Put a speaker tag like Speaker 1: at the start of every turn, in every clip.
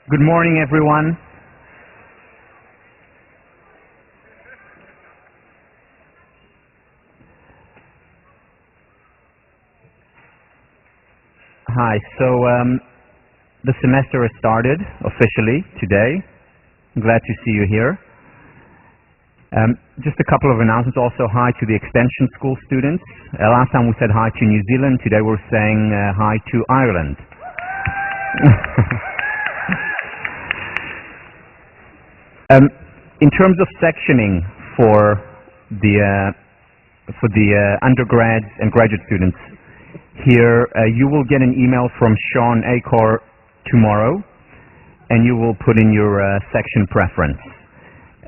Speaker 1: Good morning, everyone. Hi. The semester has started officially today. I'm glad to see you here. Just a couple of announcements. Also, hi to the extension school students. Last time we said hi to New Zealand. Today we're saying hi to Ireland. In terms of sectioning for the undergrads and graduate students, here you will get an email from Sean Acor tomorrow, and you will put in your section preference.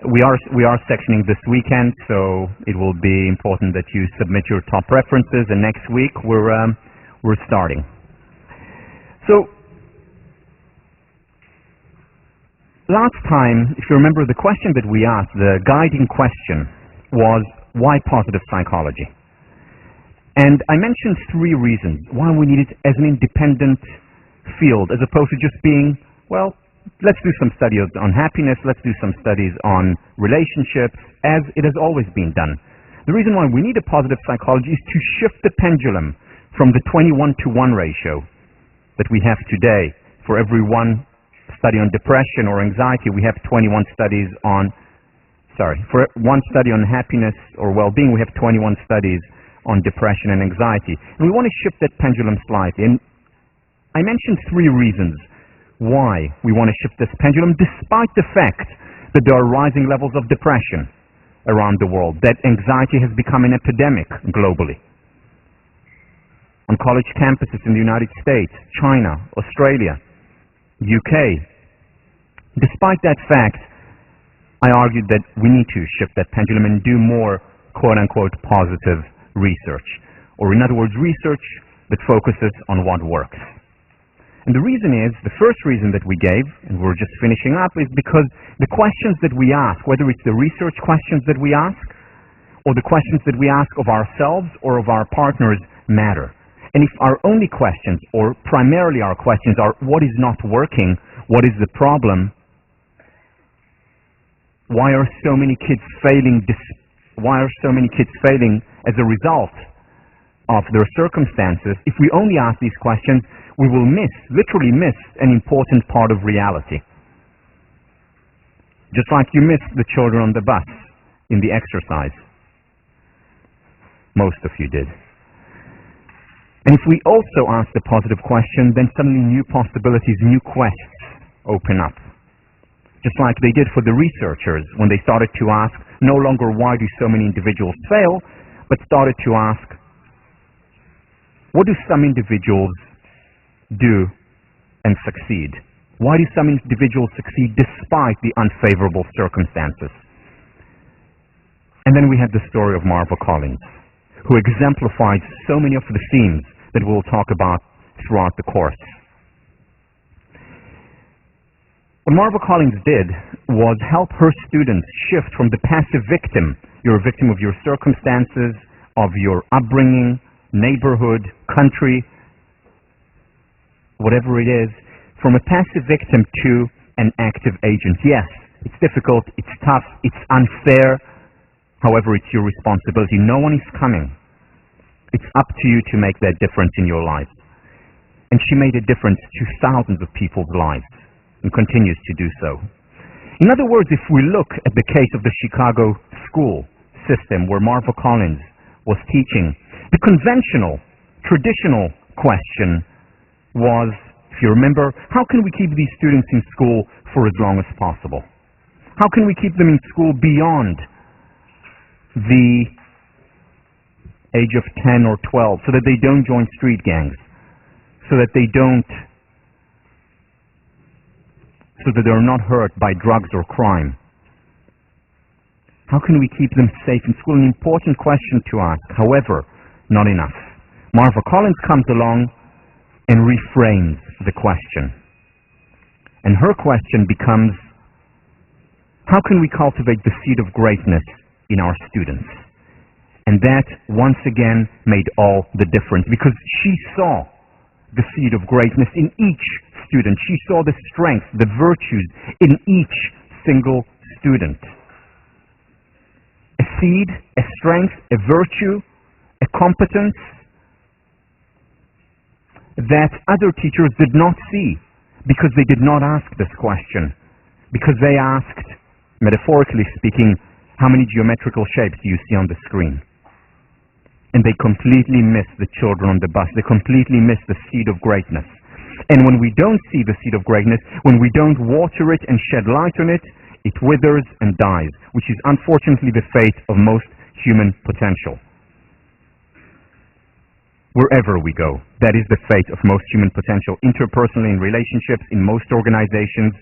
Speaker 1: We are sectioning this weekend, so it will be important that you submit your top preferences. And next week we're starting. So last time, if you remember, the question that we asked, the guiding question, was why positive psychology? And I mentioned three reasons why we need it as an independent field, as opposed to just being, well, let's do some studies on happiness, let's do some studies on relationships, as it has always been done. The reason why we need a positive psychology is to shift the pendulum from the 21-to-1 ratio that we have today. For every one study on depression or anxiety, we have 21 studies on, for one study on happiness or well-being, we have 21 studies on depression and anxiety. And we want to shift that pendulum slightly. And I mentioned three reasons why we want to shift this pendulum, despite the fact that there are rising levels of depression around the world, that anxiety has become an epidemic globally. On college campuses in the United States, China, Australia, UK. Despite that fact, I argued that we need to shift that pendulum and do more quote-unquote positive research, or in other words, research that focuses on what works. And the reason is, the first reason that we gave, and we're just finishing up, is because the questions that we ask, whether it's the research questions that we ask, or the questions that we ask of ourselves or of our partners, matter. And if our only questions, or primarily our questions, are what is not working, what is the problem, why are so many kids failing as a result of their circumstances, if we only ask these questions, we will literally miss an important part of reality. Just like you missed the children on the bus in the exercise. Most of you did. And if we also ask the positive question, then suddenly new possibilities, new quests open up. Just like they did for the researchers when they started to ask no longer why do so many individuals fail, but started to ask, what do some individuals do and succeed? Why do some individuals succeed despite the unfavorable circumstances? And then we had the story of Marva Collins, who exemplified so many of the themes that we'll talk about throughout the course. What Marva Collins did was help her students shift from the passive victim, you're a victim of your circumstances, of your upbringing, neighborhood, country, whatever it is, from a passive victim to an active agent. Yes, it's difficult, it's tough, it's unfair, however, it's your responsibility. No one is coming. It's up to you to make that difference in your life. And she made a difference to thousands of people's lives and continues to do so. In other words, if we look at the case of the Chicago school system where Marva Collins was teaching, the conventional, traditional question was, if you remember, how can we keep these students in school for as long as possible? How can we keep them in school beyond the age of 10 or 12 so that they don't join street gangs, so that they're not hurt by drugs or crime? How can we keep them safe in school? An important question to ask. However, not enough. Marva Collins comes along and reframes the question. And her question becomes, how can we cultivate the seed of greatness in our students? And that, once again, made all the difference, because she saw the seed of greatness in each student. She saw the strength, the virtues in each single student. A seed, a strength, a virtue, a competence that other teachers did not see because they did not ask this question. Because they asked, metaphorically speaking, how many geometrical shapes do you see on the screen? And they completely miss the children on the bus. They completely miss the seed of greatness. And when we don't see the seed of greatness, when we don't water it and shed light on it, it withers and dies, which is unfortunately the fate of most human potential. Wherever we go, that is the fate of most human potential, interpersonally in relationships, in most organizations,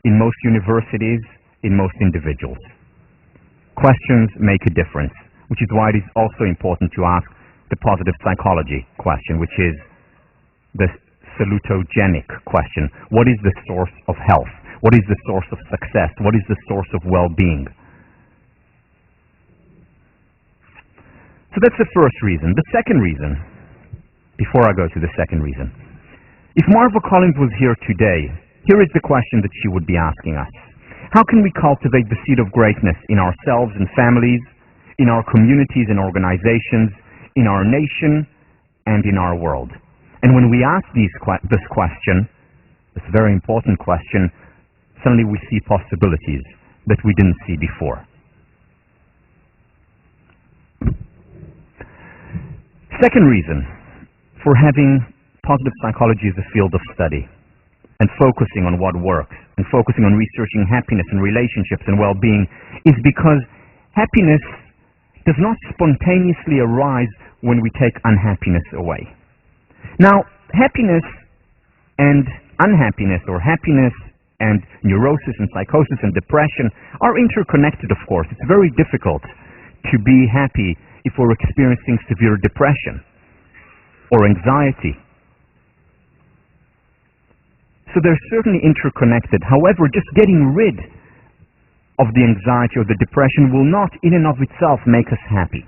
Speaker 1: in most universities, in most individuals. Questions make a difference, which is why it is also important to ask the positive psychology question, which is the salutogenic question. What is the source of health? What is the source of success? What is the source of well-being? So that's the first reason. The second reason, before I go to the second reason, if Marva Collins was here today, here is the question that she would be asking us. How can we cultivate the seed of greatness in ourselves and families, in our communities and organizations, in our nation, and in our world? And when we ask this question, this very important question, suddenly we see possibilities that we didn't see before. Second reason for having positive psychology as a field of study and focusing on what works and focusing on researching happiness and relationships and well-being is because happiness does not spontaneously arise when we take unhappiness away. Now, happiness and unhappiness, or happiness and neurosis and psychosis and depression, are interconnected, of course. It's very difficult to be happy if we're experiencing severe depression or anxiety. So they're certainly interconnected. However, just getting rid of the anxiety or the depression will not in and of itself make us happy,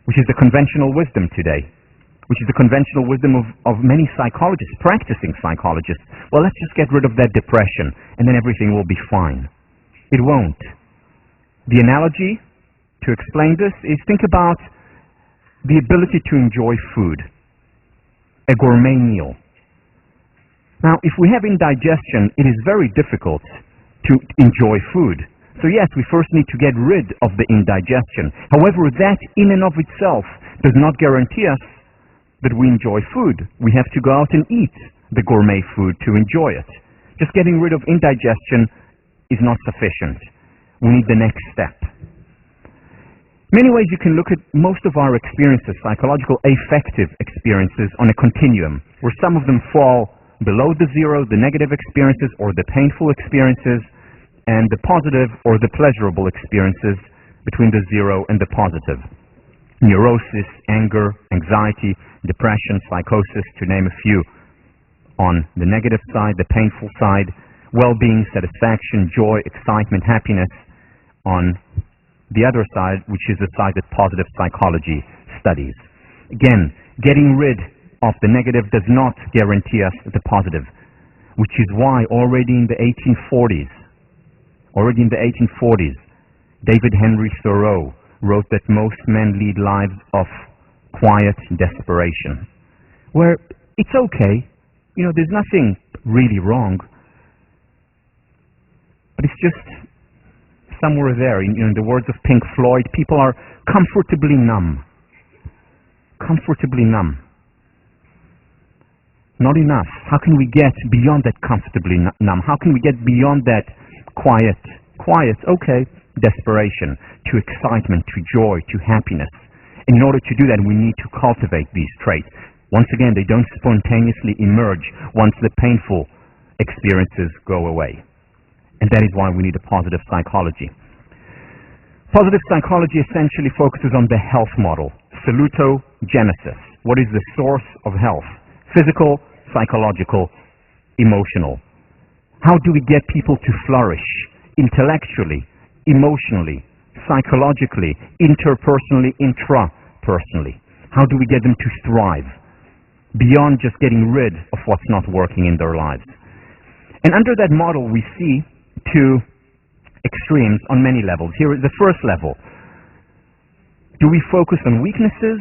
Speaker 1: which is the conventional wisdom today, which is the conventional wisdom of many psychologists, practicing psychologists. Well, let's just get rid of that depression and then everything will be fine. It won't. The analogy to explain this is, think about the ability to enjoy food, a gourmet meal. Now, if we have indigestion, it is very difficult to enjoy food. So yes, we first need to get rid of the indigestion. However, that in and of itself does not guarantee us that we enjoy food. We have to go out and eat the gourmet food to enjoy it. Just getting rid of indigestion is not sufficient. We need the next step. Many ways you can look at most of our experiences, psychological affective experiences, on a continuum, where some of them fall below the zero, the negative experiences or the painful experiences, and the positive or the pleasurable experiences between the zero and the positive. Neurosis, anger, anxiety, depression, psychosis, to name a few. On the negative side, the painful side, well-being, satisfaction, joy, excitement, happiness. On the other side, which is the side that positive psychology studies. Again, getting rid of the negative does not guarantee us the positive, which is why already in the 1840s, David Henry Thoreau wrote that most men lead lives of quiet desperation, where it's okay, there's nothing really wrong, but it's just somewhere there. In the words of Pink Floyd, people are comfortably numb. Comfortably numb. Not enough. How can we get beyond that comfortably numb? How can we get beyond that quiet, okay, desperation, to excitement, to joy, to happiness? And in order to do that, we need to cultivate these traits. Once again, they don't spontaneously emerge once the painful experiences go away. And that is why we need a positive psychology. Positive psychology essentially focuses on the health model, salutogenesis. What is the source of health? Physical, psychological, emotional. How do we get people to flourish intellectually, emotionally, psychologically, interpersonally, intrapersonally? How do we get them to thrive? beyond just getting rid of what's not working in their lives. And under that model, we see two extremes on many levels. Here is the first level. Do we focus on weaknesses,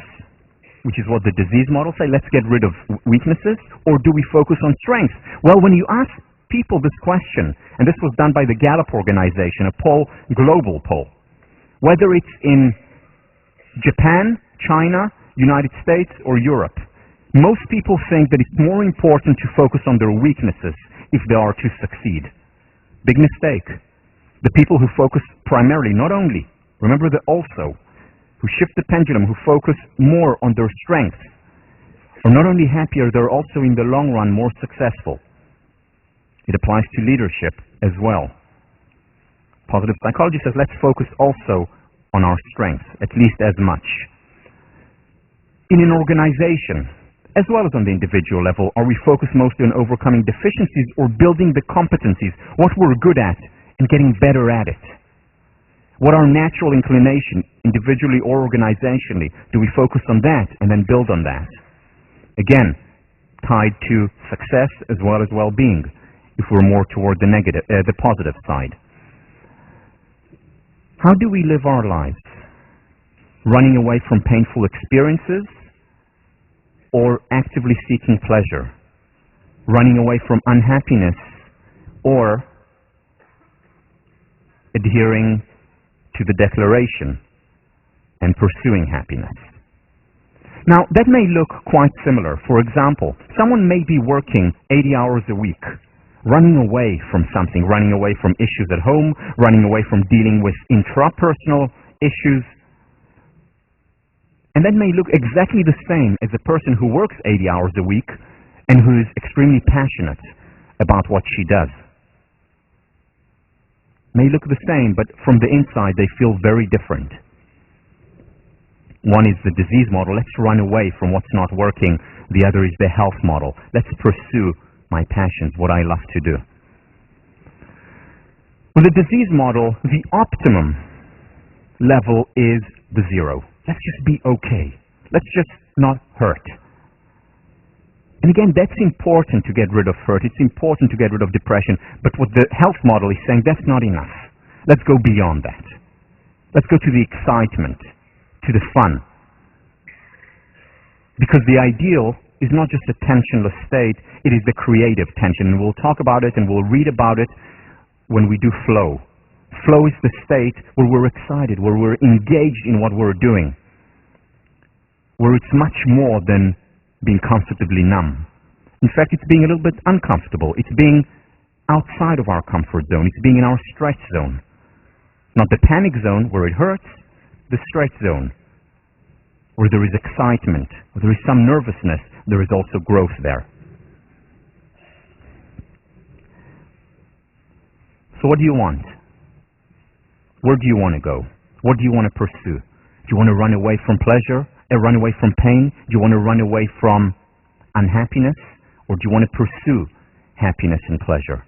Speaker 1: which is what the disease model say, let's get rid of weaknesses, or do we focus on strengths? Well, when you ask people this question, and this was done by the Gallup organization, a poll, global poll, whether it's in Japan, China, United States, or Europe, most people think that it's more important to focus on their weaknesses if they are to succeed. Big mistake. The people who focus primarily, not only, remember the also, who shift the pendulum, who focus more on their strengths, are not only happier, they're also in the long run more successful. It applies to leadership as well. Positive psychology says let's focus also on our strengths, at least as much. In an organization, as well as on the individual level, are we focused mostly on overcoming deficiencies or building the competencies, what we're good at, and getting better at it? What our natural inclination, individually or organizationally, do we focus on that and then build on that? Again, tied to success as well as well-being, if we're more toward the negative, the positive side. How do we live our lives? Running away from painful experiences or actively seeking pleasure? Running away from unhappiness or adhering to the declaration and pursuing happiness? Now, that may look quite similar. For example, someone may be working 80 hours a week, running away from something, running away from issues at home, running away from dealing with intrapersonal issues. And that may look exactly the same as a person who works 80 hours a week and who is extremely passionate about what she does. May look the same, but from the inside they feel very different. One is the disease model, let's run away from what's not working. The other is the health model, let's pursue my passions, what I love to do. With the disease model, the optimum level is the zero. Let's just be okay. Let's just not hurt. And again, that's important to get rid of hurt. It's important to get rid of depression. But what the health model is saying, that's not enough. Let's go beyond that. Let's go to the excitement, to the fun. Because the ideal is not just a tensionless state, it is the creative tension. And we'll talk about it and we'll read about it when we do flow. Flow is the state where we're excited, where we're engaged in what we're doing, where it's much more than being comfortably numb. In fact, it's being a little bit uncomfortable. It's being outside of our comfort zone. It's being in our stretch zone. Not the panic zone where it hurts, the stretch zone where there is excitement, where there is some nervousness, there is also growth there. So what do you want? Where do you want to go? What do you want to pursue? Do you want to run away from pleasure? Run away from pain? Do you want to run away from unhappiness? Or do you want to pursue happiness and pleasure?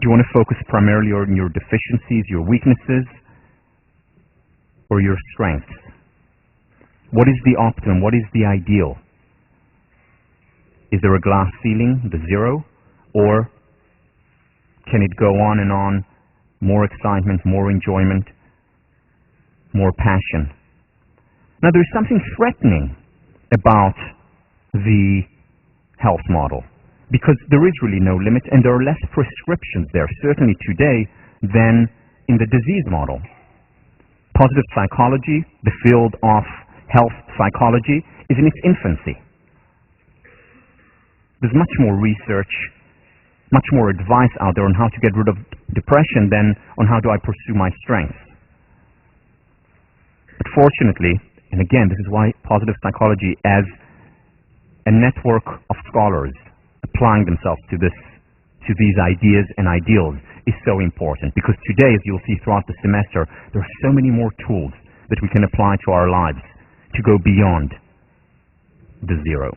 Speaker 1: Do you want to focus primarily on your deficiencies, your weaknesses, or your strengths? What is the optimum? What is the ideal? Is there a glass ceiling, the zero? Or can it go on and on? More excitement, more enjoyment, more passion. Now, there's something threatening about the health model because there is really no limit and there are less prescriptions there, certainly today, than in the disease model. Positive psychology, the field of health psychology, is in its infancy. There's much more research, much more advice out there on how to get rid of depression than on how do I pursue my strengths. But fortunately, and again, this is why positive psychology as a network of scholars applying themselves to these ideas and ideals is so important, because today, as you'll see throughout the semester, there are so many more tools that we can apply to our lives to go beyond the zero.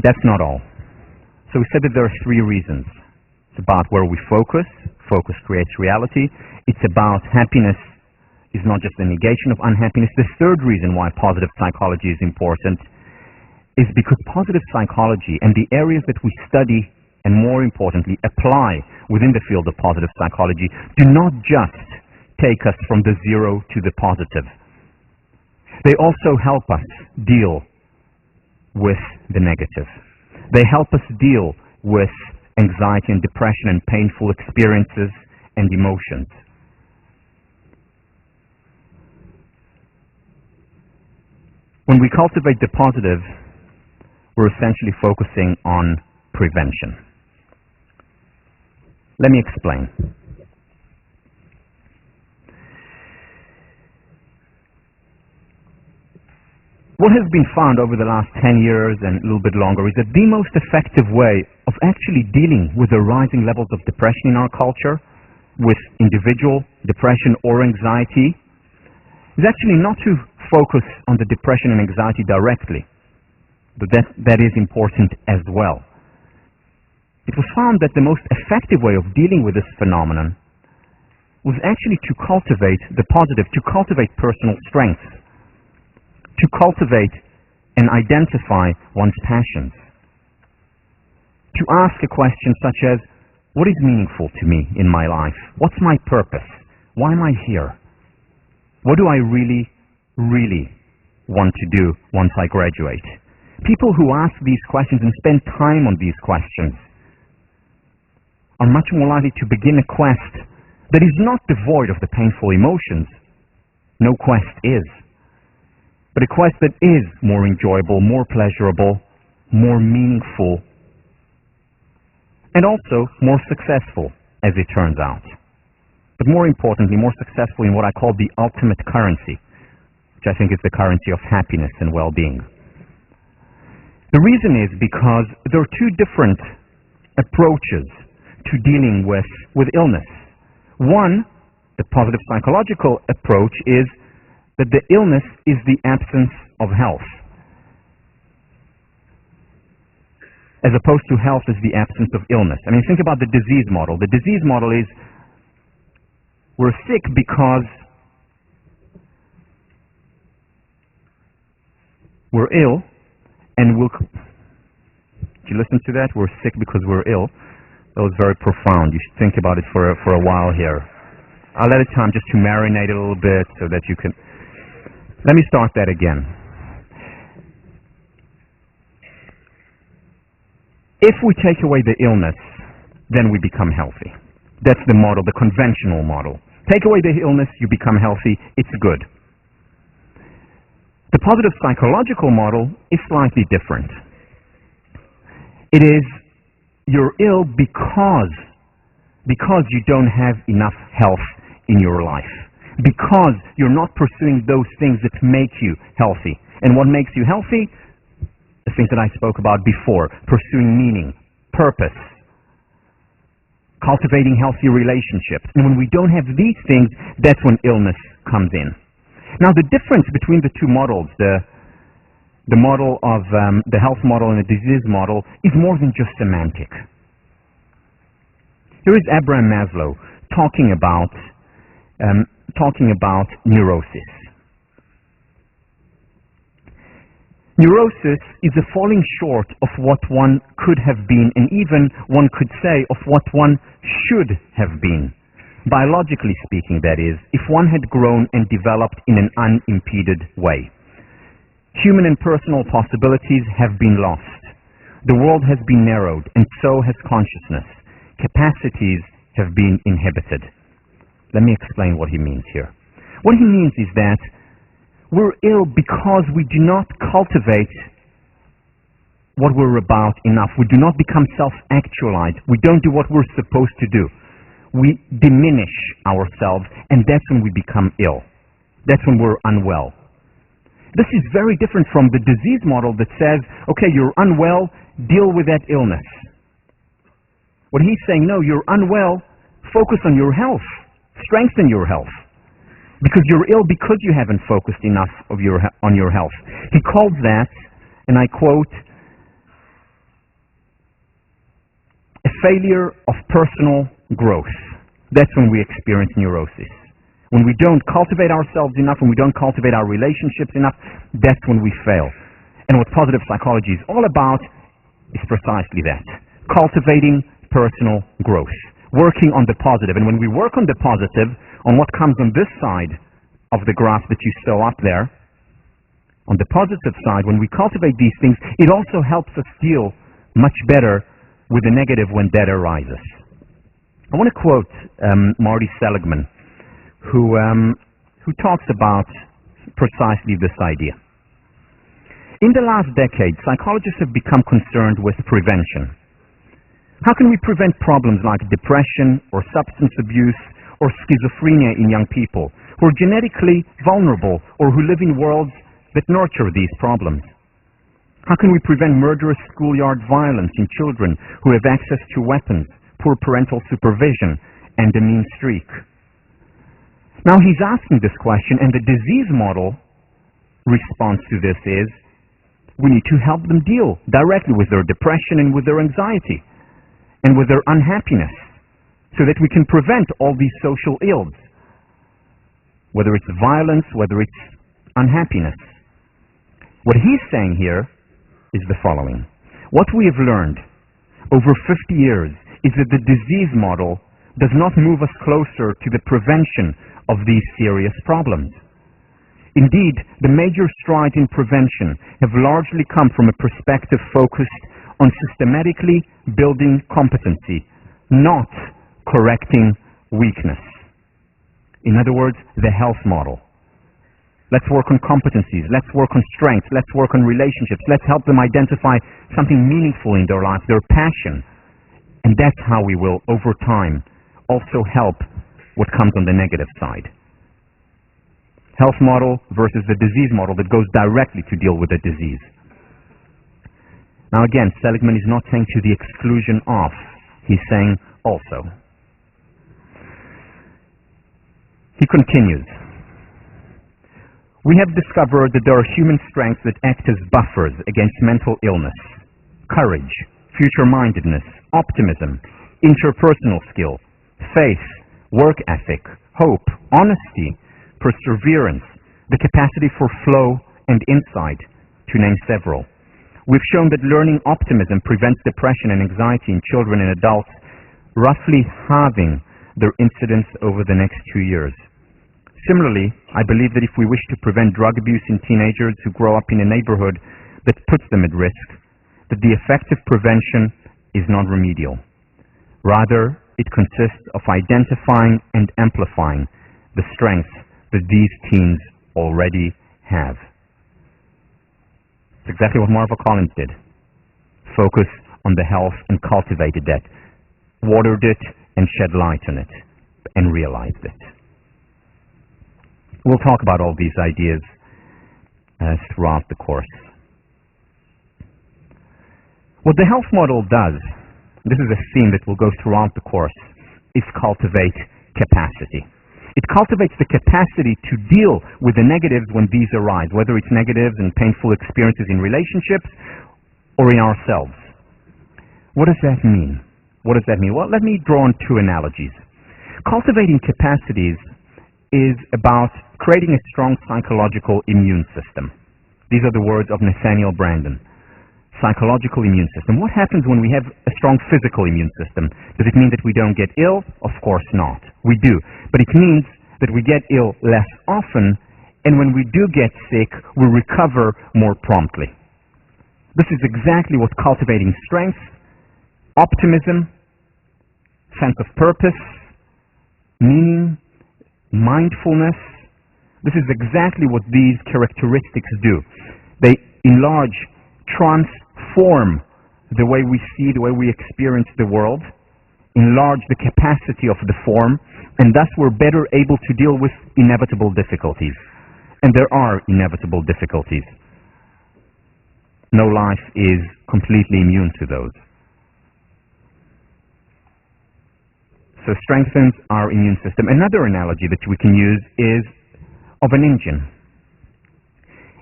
Speaker 1: That's not all. So we said that there are three reasons. It's about where we focus. Focus creates reality. It's about happiness is not just the negation of unhappiness. The third reason why positive psychology is important is because positive psychology and the areas that we study and, more importantly, apply within the field of positive psychology do not just take us from the zero to the positive. They also help us deal with the negative. They help us deal with anxiety and depression and painful experiences and emotions. When we cultivate the positive, we're essentially focusing on prevention. Let me explain. What has been found over the last 10 years and a little bit longer is that the most effective way of actually dealing with the rising levels of depression in our culture, with individual depression or anxiety, is actually not to focus on the depression and anxiety directly, but that is important as well. It was found that the most effective way of dealing with this phenomenon was actually to cultivate the positive, to cultivate personal strengths, to cultivate and identify one's passions, to ask a question such as, what is meaningful to me in my life? What's my purpose? Why am I here? What do I really, really want to do once I graduate? People who ask these questions and spend time on these questions are much more likely to begin a quest that is not devoid of the painful emotions. No quest is. But a quest that is more enjoyable, more pleasurable, more meaningful, and also more successful, as it turns out. But more importantly, more successful in what I call the ultimate currency, which I think is the currency of happiness and well-being. The reason is because there are two different approaches to dealing with illness. One, the positive psychological approach, is that the illness is the absence of health, as opposed to health is the absence of illness. I mean, think about the disease model. The disease model is we're sick because we're ill, and did you listen to that? We're sick because we're ill. That was very profound. You should think about it for a while here. I'll let it time just to marinate a little bit so that you can... Let me start that again. If we take away the illness, then we become healthy. That's the model, the conventional model. Take away the illness, you become healthy, it's good. The positive psychological model is slightly different. It is you're ill because you don't have enough health in your life. Because you're not pursuing those things that make you healthy. And what makes you healthy? The things that I spoke about before. Pursuing meaning, purpose, cultivating healthy relationships. And when we don't have these things, that's when illness comes in. Now, the difference between the two models, the model of the health model and the disease model, is more than just semantic. Here is Abraham Maslow talking about neurosis. Neurosis is a falling short of what one could have been, and even one could say of what one should have been. Biologically speaking, that is, if one had grown and developed in an unimpeded way. Human and personal possibilities have been lost. The world has been narrowed, and so has consciousness. Capacities have been inhibited. Let me explain what he means here. What he means is that we're ill because we do not cultivate what we're about enough. We do not become self-actualized. We don't do what we're supposed to do. We diminish ourselves, and that's when we become ill. That's when we're unwell. This is very different from the disease model that says, okay, you're unwell, deal with that illness. What he's saying, no, you're unwell, focus on your health. Strengthen your health, because you're ill because you haven't focused enough on your health. He calls that, and I quote, a failure of personal growth. That's when we experience neurosis. When we don't cultivate ourselves enough, when we don't cultivate our relationships enough, that's when we fail. And what positive psychology is all about is precisely that. Cultivating personal growth. Working on the positive. And when we work on the positive, on what comes on this side of the graph that you saw up there, on the positive side, when we cultivate these things, it also helps us deal much better with the negative when that arises. I want to quote Marty Seligman, who talks about precisely this idea. In the last decade, psychologists have become concerned with prevention. How can we prevent problems like depression or substance abuse or schizophrenia in young people who are genetically vulnerable or who live in worlds that nurture these problems? How can we prevent murderous schoolyard violence in children who have access to weapons, poor parental supervision, and a mean streak? Now he's asking this question, and the disease model response to this is, we need to help them deal directly with their depression and with their anxiety and with their unhappiness so that we can prevent all these social ills, whether it's violence, whether it's unhappiness. What he's saying here is the following. What we have learned over 50 years is that the disease model does not move us closer to the prevention of these serious problems. Indeed, the major strides in prevention have largely come from a perspective focused on systematically building competency, not correcting weakness. In other words, the health model. Let's work on competencies, let's work on strengths, let's work on relationships, let's help them identify something meaningful in their life, their passion. And that's how we will, over time, also help what comes on the negative side. Health model versus the disease model that goes directly to deal with the disease. Now again, Seligman is not saying to the exclusion of, he's saying also. He continues, we have discovered that there are human strengths that act as buffers against mental illness. Courage, future-mindedness, optimism, interpersonal skill, faith, work ethic, hope, honesty, perseverance, the capacity for flow and insight, to name several. We've shown that learning optimism prevents depression and anxiety in children and adults, roughly halving their incidence over the next 2 years. Similarly, I believe that if we wish to prevent drug abuse in teenagers who grow up in a neighborhood that puts them at risk, that the effective prevention is not remedial. Rather, it consists of identifying and amplifying the strengths that these teens already have. It's exactly what Marva Collins did. Focus on the health and cultivated that, watered it and shed light on it, and realized it. We'll talk about all these ideas throughout the course. What the health model does, this is a theme that will go throughout the course, is cultivate capacity. It cultivates the capacity to deal with the negatives when these arise, whether it's negatives and painful experiences in relationships or in ourselves. What does that mean? What does that mean? Well, let me draw on two analogies. Cultivating capacities is about creating a strong psychological immune system. These are the words of Nathaniel Branden. Psychological immune system. What happens when we have a strong physical immune system? Does it mean that we don't get ill? Of course not. We do. But it means that we get ill less often, and when we do get sick, we recover more promptly. This is exactly what cultivating strength, optimism, sense of purpose, meaning, mindfulness, this is exactly what these characteristics do. They enlarge, transform the way we see, the way we experience the world, enlarge the capacity of the form, and thus we're better able to deal with inevitable difficulties. And there are inevitable difficulties. No life is completely immune to those. So strengthens our immune system. Another analogy that we can use is of an engine.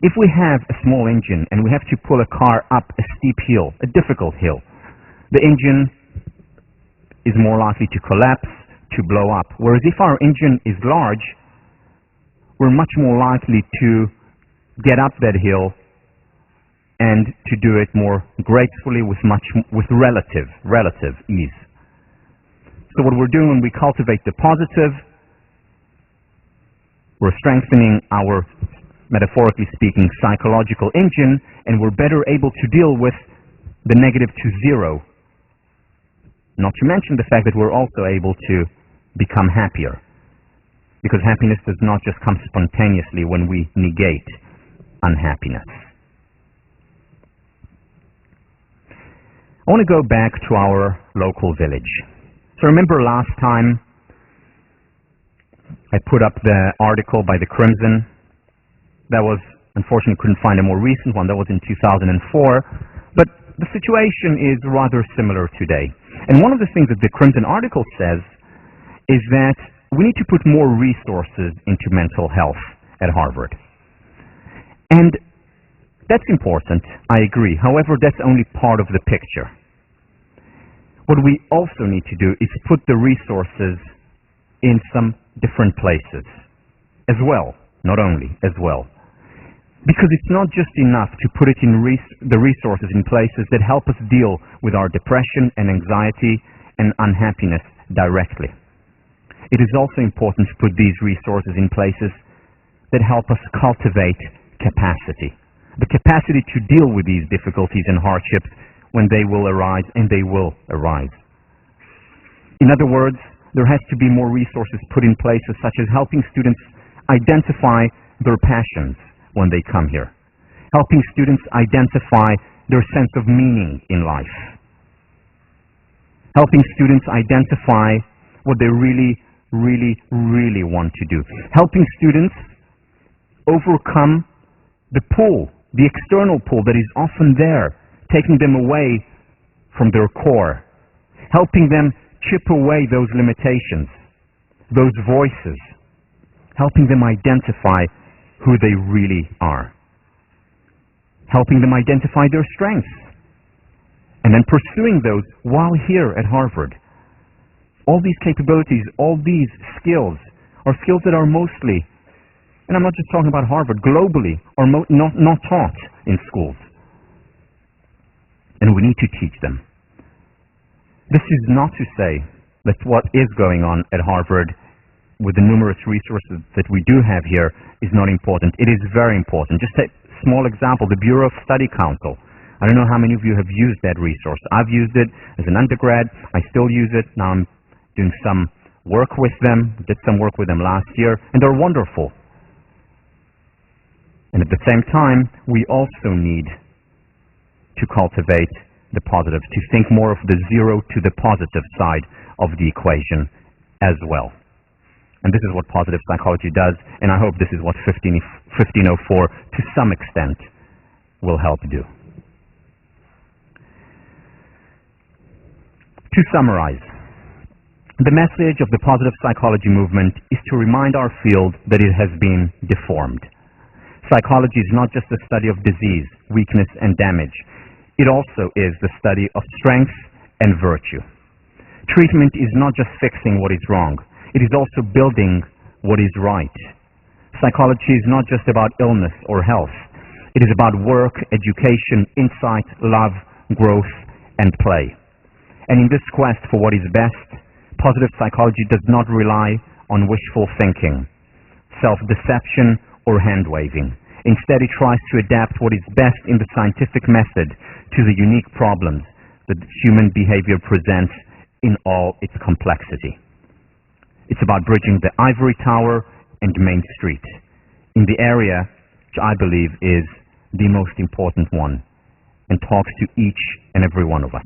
Speaker 1: If we have a small engine and we have to pull a car up a steep hill, a difficult hill, the engine is more likely to collapse, to blow up. Whereas if our engine is large, we're much more likely to get up that hill and to do it more gracefully with relative ease. So what we're doing when we cultivate the positive, we're strengthening our, metaphorically speaking, psychological engine, and we're better able to deal with the negative to zero. Not to mention the fact that we're also able to become happier, because happiness does not just come spontaneously when we negate unhappiness. I want to go back to our local village. So remember last time I put up the article by the Crimson. That was, unfortunately, couldn't find a more recent one. That was in 2004. But the situation is rather similar today. And one of the things that the Crimson article says is that we need to put more resources into mental health at Harvard. And that's important, I agree. However, that's only part of the picture. What we also need to do is put the resources in some different places as well, not only, as well. Because it's not just enough to put it in the resources in places that help us deal with our depression and anxiety and unhappiness directly. It is also important to put these resources in places that help us cultivate capacity. The capacity to deal with these difficulties and hardships when they will arise, and they will arise. In other words, there has to be more resources put in places such as helping students identify their passions when they come here, helping students identify their sense of meaning in life, helping students identify what they really want to do, helping students overcome the pull, the external pull that is often there, taking them away from their core, helping them chip away those limitations, those voices, helping them identify who they really are, helping them identify their strengths, and then pursuing those while here at Harvard. All these capabilities, all these skills are skills that are mostly, and I'm not just talking about Harvard, globally, are not taught in schools. And we need to teach them. This is not to say that what is going on at Harvard with the numerous resources that we do have here is not important. It is very important. Just a small example, the Bureau of Study Council. I don't know how many of you have used that resource. I've used it as an undergrad. I still use it. Now I'm doing some work with them. Did some work with them last year, and they're wonderful. And at the same time, we also need to cultivate the positive, to think more of the zero to the positive side of the equation as well. And this is what positive psychology does, and I hope this is what 1504 to some extent will help do. To summarize, the message of the positive psychology movement is to remind our field that it has been deformed. Psychology is not just the study of disease, weakness, and damage. It also is the study of strength and virtue. Treatment is not just fixing what is wrong. It is also building what is right. Psychology is not just about illness or health. It is about work, education, insight, love, growth, and play. And in this quest for what is best, positive psychology does not rely on wishful thinking, self-deception, or hand-waving. Instead, it tries to adapt what is best in the scientific method to the unique problems that human behavior presents in all its complexity. It's about bridging the ivory tower and Main Street in the area which I believe is the most important one and talks to each and every one of us.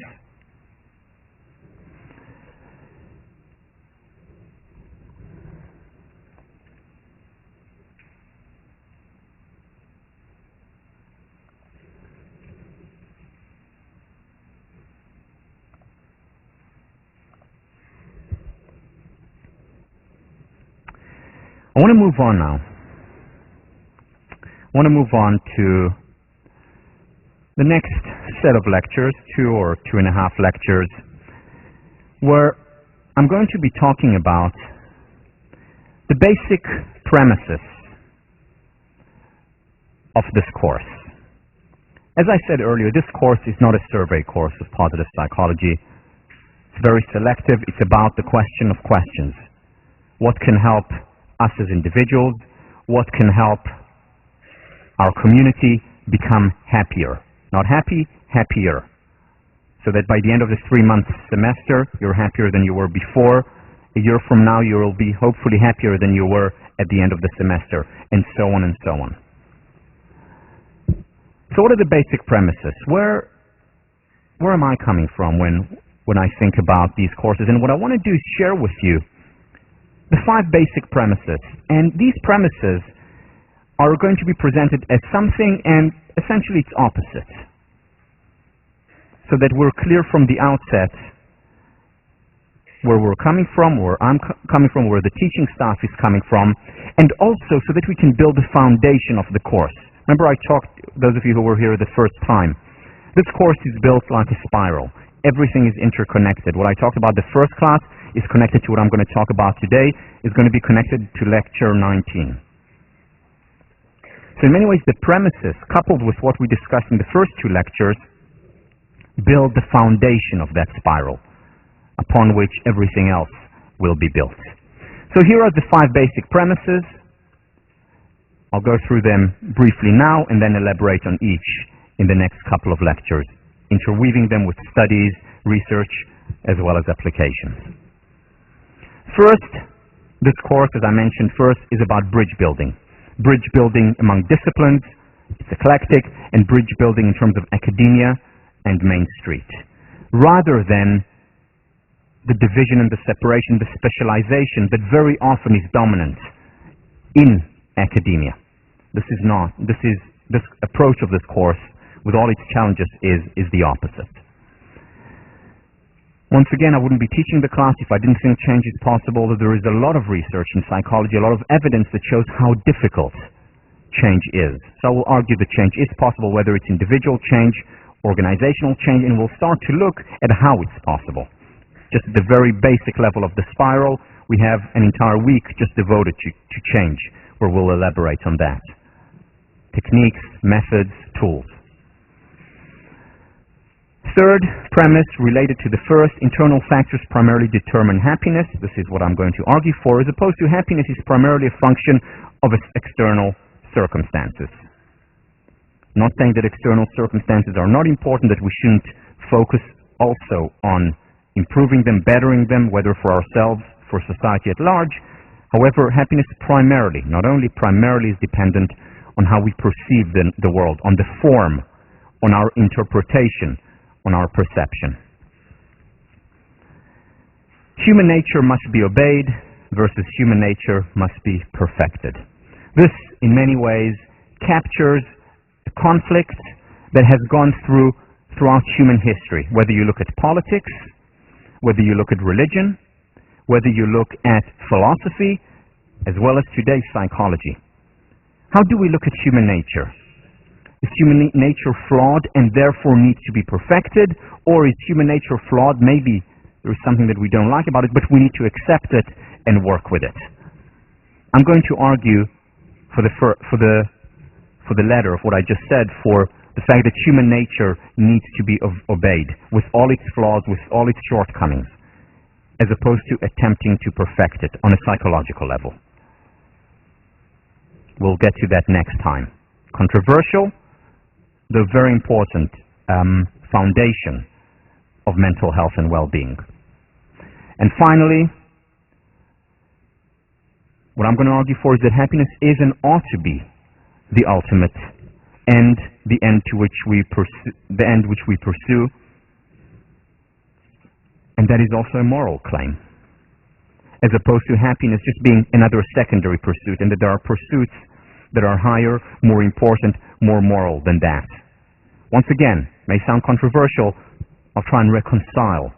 Speaker 1: I want to move on now. I want to move on to the next set of lectures, 2 or 2.5 lectures, where I'm going to be talking about the basic premises of this course. As I said earlier, this course is not a survey course of positive psychology. It's very selective. It's about the question of questions. What can help us as individuals? What can help our community become happier? Not happy, happier. So that by the end of this 3-month semester, you're happier than you were before. A year from now, you will be hopefully happier than you were at the end of the semester, and so on and so on. So what are the basic premises? Where am I coming from when I think about these courses? And what I want to do is share with you the 5 basic premises. And these premises are going to be presented as something and essentially its opposite, so that we're clear from the outset where we're coming from, where I'm coming from, where the teaching staff is coming from, and also so that we can build the foundation of the course. Remember I talked, those of you who were here the first time, this course is built like a spiral. Everything is interconnected. What I talked about the first class is connected to what I'm going to talk about today, is going to be connected to lecture 19. So in many ways, the premises, coupled with what we discussed in the first 2 lectures, build the foundation of that spiral, upon which everything else will be built. So here are the 5 basic premises. I'll go through them briefly now and then elaborate on each in the next couple of lectures, interweaving them with studies, research, as well as applications. First, this course, as I mentioned first, is about bridge building. Bridge building among disciplines, it's eclectic, and bridge building in terms of academia and Main Street, rather than the division and the separation, the specialization that very often is dominant in academia. This approach of this course, with all its challenges, is the opposite. Once again, I wouldn't be teaching the class if I didn't think change is possible. That there is a lot of research in psychology, a lot of evidence that shows how difficult change is. So I will argue that change is possible, whether it's individual change, organizational change, and we'll start to look at how it's possible. Just at the very basic level of the spiral, we have an entire week just devoted to change, where we'll elaborate on that. Techniques, methods, tools. Third premise, related to the first, internal factors primarily determine happiness. This is what I'm going to argue for, as opposed to happiness is primarily a function of external circumstances. I'm not saying that external circumstances are not important, that we shouldn't focus also on improving them, bettering them, whether for ourselves, for society at large. However, happiness primarily, not only primarily, is dependent on how we perceive the world, on the form, on our interpretation, on our perception. Human nature must be obeyed versus human nature must be perfected. This, in many ways, captures a conflict that has gone throughout human history, whether you look at politics, whether you look at religion, whether you look at philosophy, as well as today's psychology. How do we look at human nature? Is human nature flawed and therefore needs to be perfected? Or is human nature flawed? Maybe there is something that we don't like about it, but we need to accept it and work with it. I'm going to argue for the latter of what I just said, for the fact that human nature needs to be obeyed with all its flaws, with all its shortcomings, as opposed to attempting to perfect it on a psychological level. We'll get to that next time. Controversial, the very important foundation of mental health and well-being. And finally, what I'm going to argue for is that happiness is and ought to be the ultimate end, the end which we pursue, and that is also a moral claim, as opposed to happiness just being another secondary pursuit, and that there are pursuits that are higher, more important, more moral than that. Once again, may sound controversial, I'll try and reconcile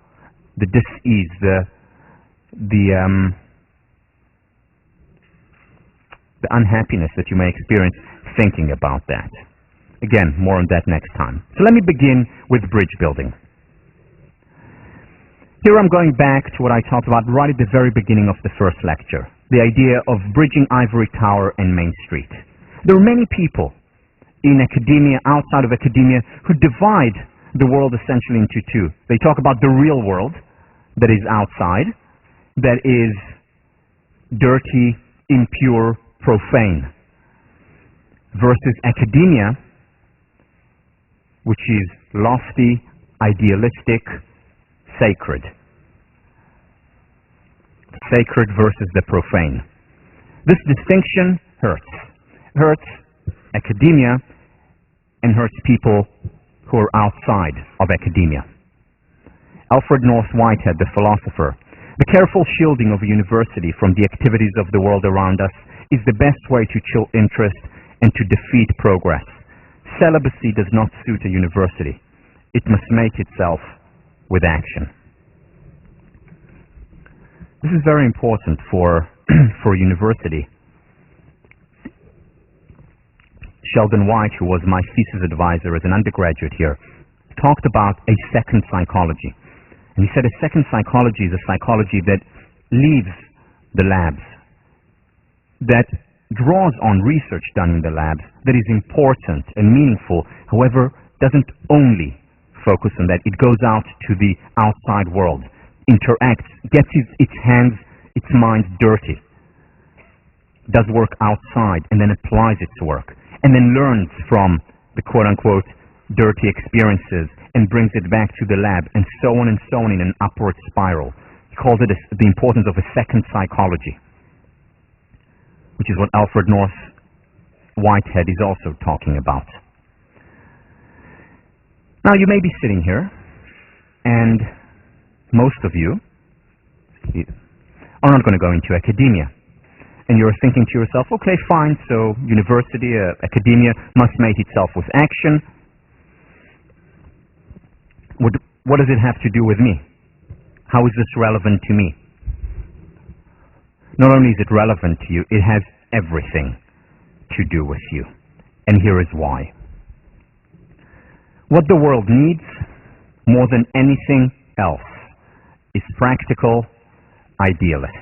Speaker 1: the dis-ease, the unhappiness that you may experience thinking about that. Again, more on that next time. So let me begin with bridge building. Here I'm going back to what I talked about right at the very beginning of the first lecture, the idea of bridging Ivory Tower and Main Street. There are many people in academia, outside of academia, who divide the world essentially into two. They talk about the real world that is outside, that is dirty, impure, profane, versus academia, which is lofty, idealistic, sacred. Sacred versus the profane. This distinction hurts. Hurts academia and hurts people who are outside of academia. Alfred North Whitehead, the philosopher, the careful shielding of a university from the activities of the world around us is the best way to chill interest and to defeat progress. Celibacy does not suit a university. It must mate itself with action. This is very important for a university. Sheldon White, who was my thesis advisor as an undergraduate here, talked about a second psychology. And he said a second psychology is a psychology that leaves the labs, that draws on research done in the labs, that is important and meaningful, however, doesn't only focus on that. It goes out to the outside world, interacts, gets its hands, its mind dirty, does work outside, and then applies its work, and then learns from the quote-unquote dirty experiences and brings it back to the lab, and so on in an upward spiral. He calls it the importance of a second psychology, which is what Alfred North Whitehead is also talking about. Now, you may be sitting here, and most of you are not going to go into academia. And you're thinking to yourself, okay, fine, so university, academia must mate itself with action. What does it have to do with me? How is this relevant to me? Not only is it relevant to you, it has everything to do with you. And here is why. What the world needs more than anything else is practical idealists.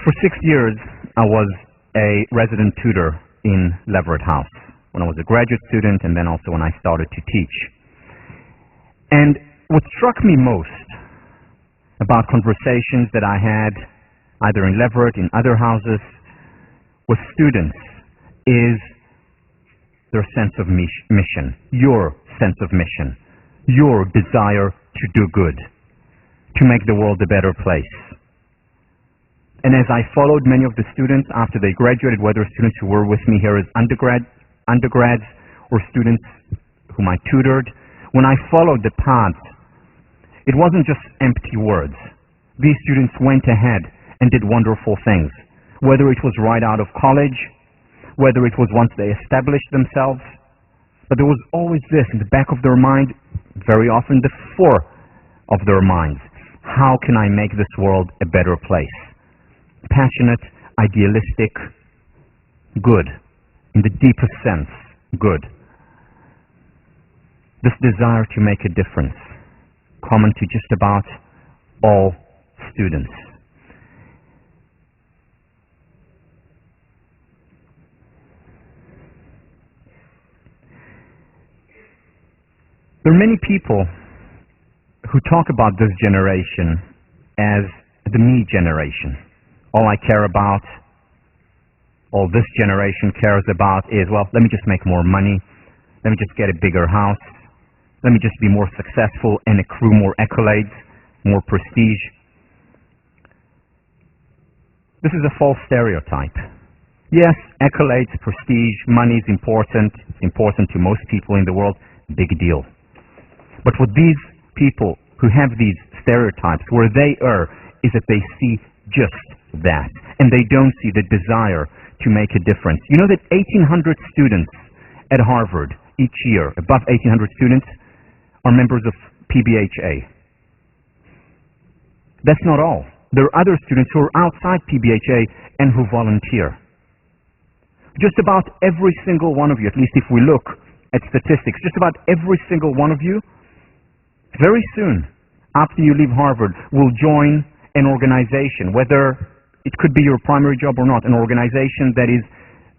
Speaker 1: For 6 years, I was a resident tutor in Leverett House when I was a graduate student and then also when I started to teach. And what struck me most about conversations that I had either in Leverett, in other houses, with students is their sense of mission, your sense of mission, your desire to do good, to make the world a better place. And as I followed many of the students after they graduated, whether students who were with me here as undergrads or students whom I tutored, when I followed the path, it wasn't just empty words. These students went ahead and did wonderful things, whether it was right out of college, whether it was once they established themselves, but there was always this in the back of their mind, very often the fore of their minds. How can I make this world a better place? Passionate, idealistic, good, in the deepest sense, good. This desire to make a difference, common to just about all students. There are many people who talk about this generation as the me generation. All I care about, all this generation cares about is, well, let me just make more money, let me just get a bigger house, let me just be more successful and accrue more accolades, more prestige. This is a false stereotype. Yes, accolades, prestige, money is important. It's important to most people in the world. Big deal. But with these people who have these stereotypes, where they err is that they see just that, and they don't see the desire to make a difference. You know that 1,800 students at Harvard each year, above 1,800 students, are members of PBHA. That's not all. There are other students who are outside PBHA and who volunteer. Just about every single one of you, at least if we look at statistics, just about every single one of you, very soon, after you leave Harvard, will join an organization, whether it could be your primary job or not, an organization that is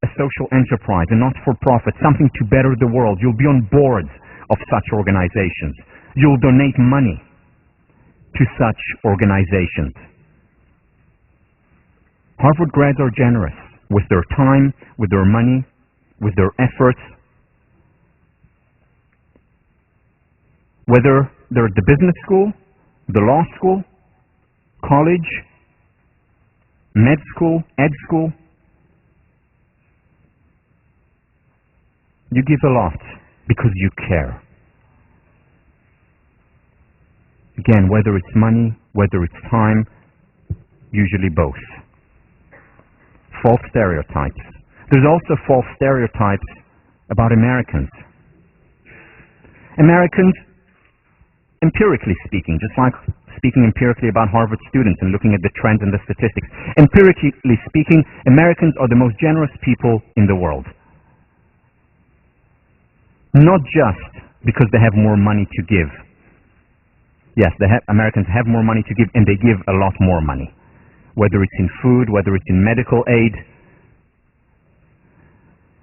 Speaker 1: a social enterprise, a not-for-profit, something to better the world. You'll be on boards of such organizations. You'll donate money to such organizations. Harvard grads are generous with their time, with their money, with their efforts. Whether they're at the business school, the law school, college, med school, ed school, you give a lot because you care. Again, whether it's money, whether it's time, usually both. False stereotypes. There's also false stereotypes about Americans. Americans, empirically speaking, just like speaking empirically about Harvard students and looking at the trends and the statistics, empirically speaking, Americans are the most generous people in the world. Not just because they have more money to give. Yes, Americans have more money to give, and they give a lot more money. Whether it's in food, whether it's in medical aid.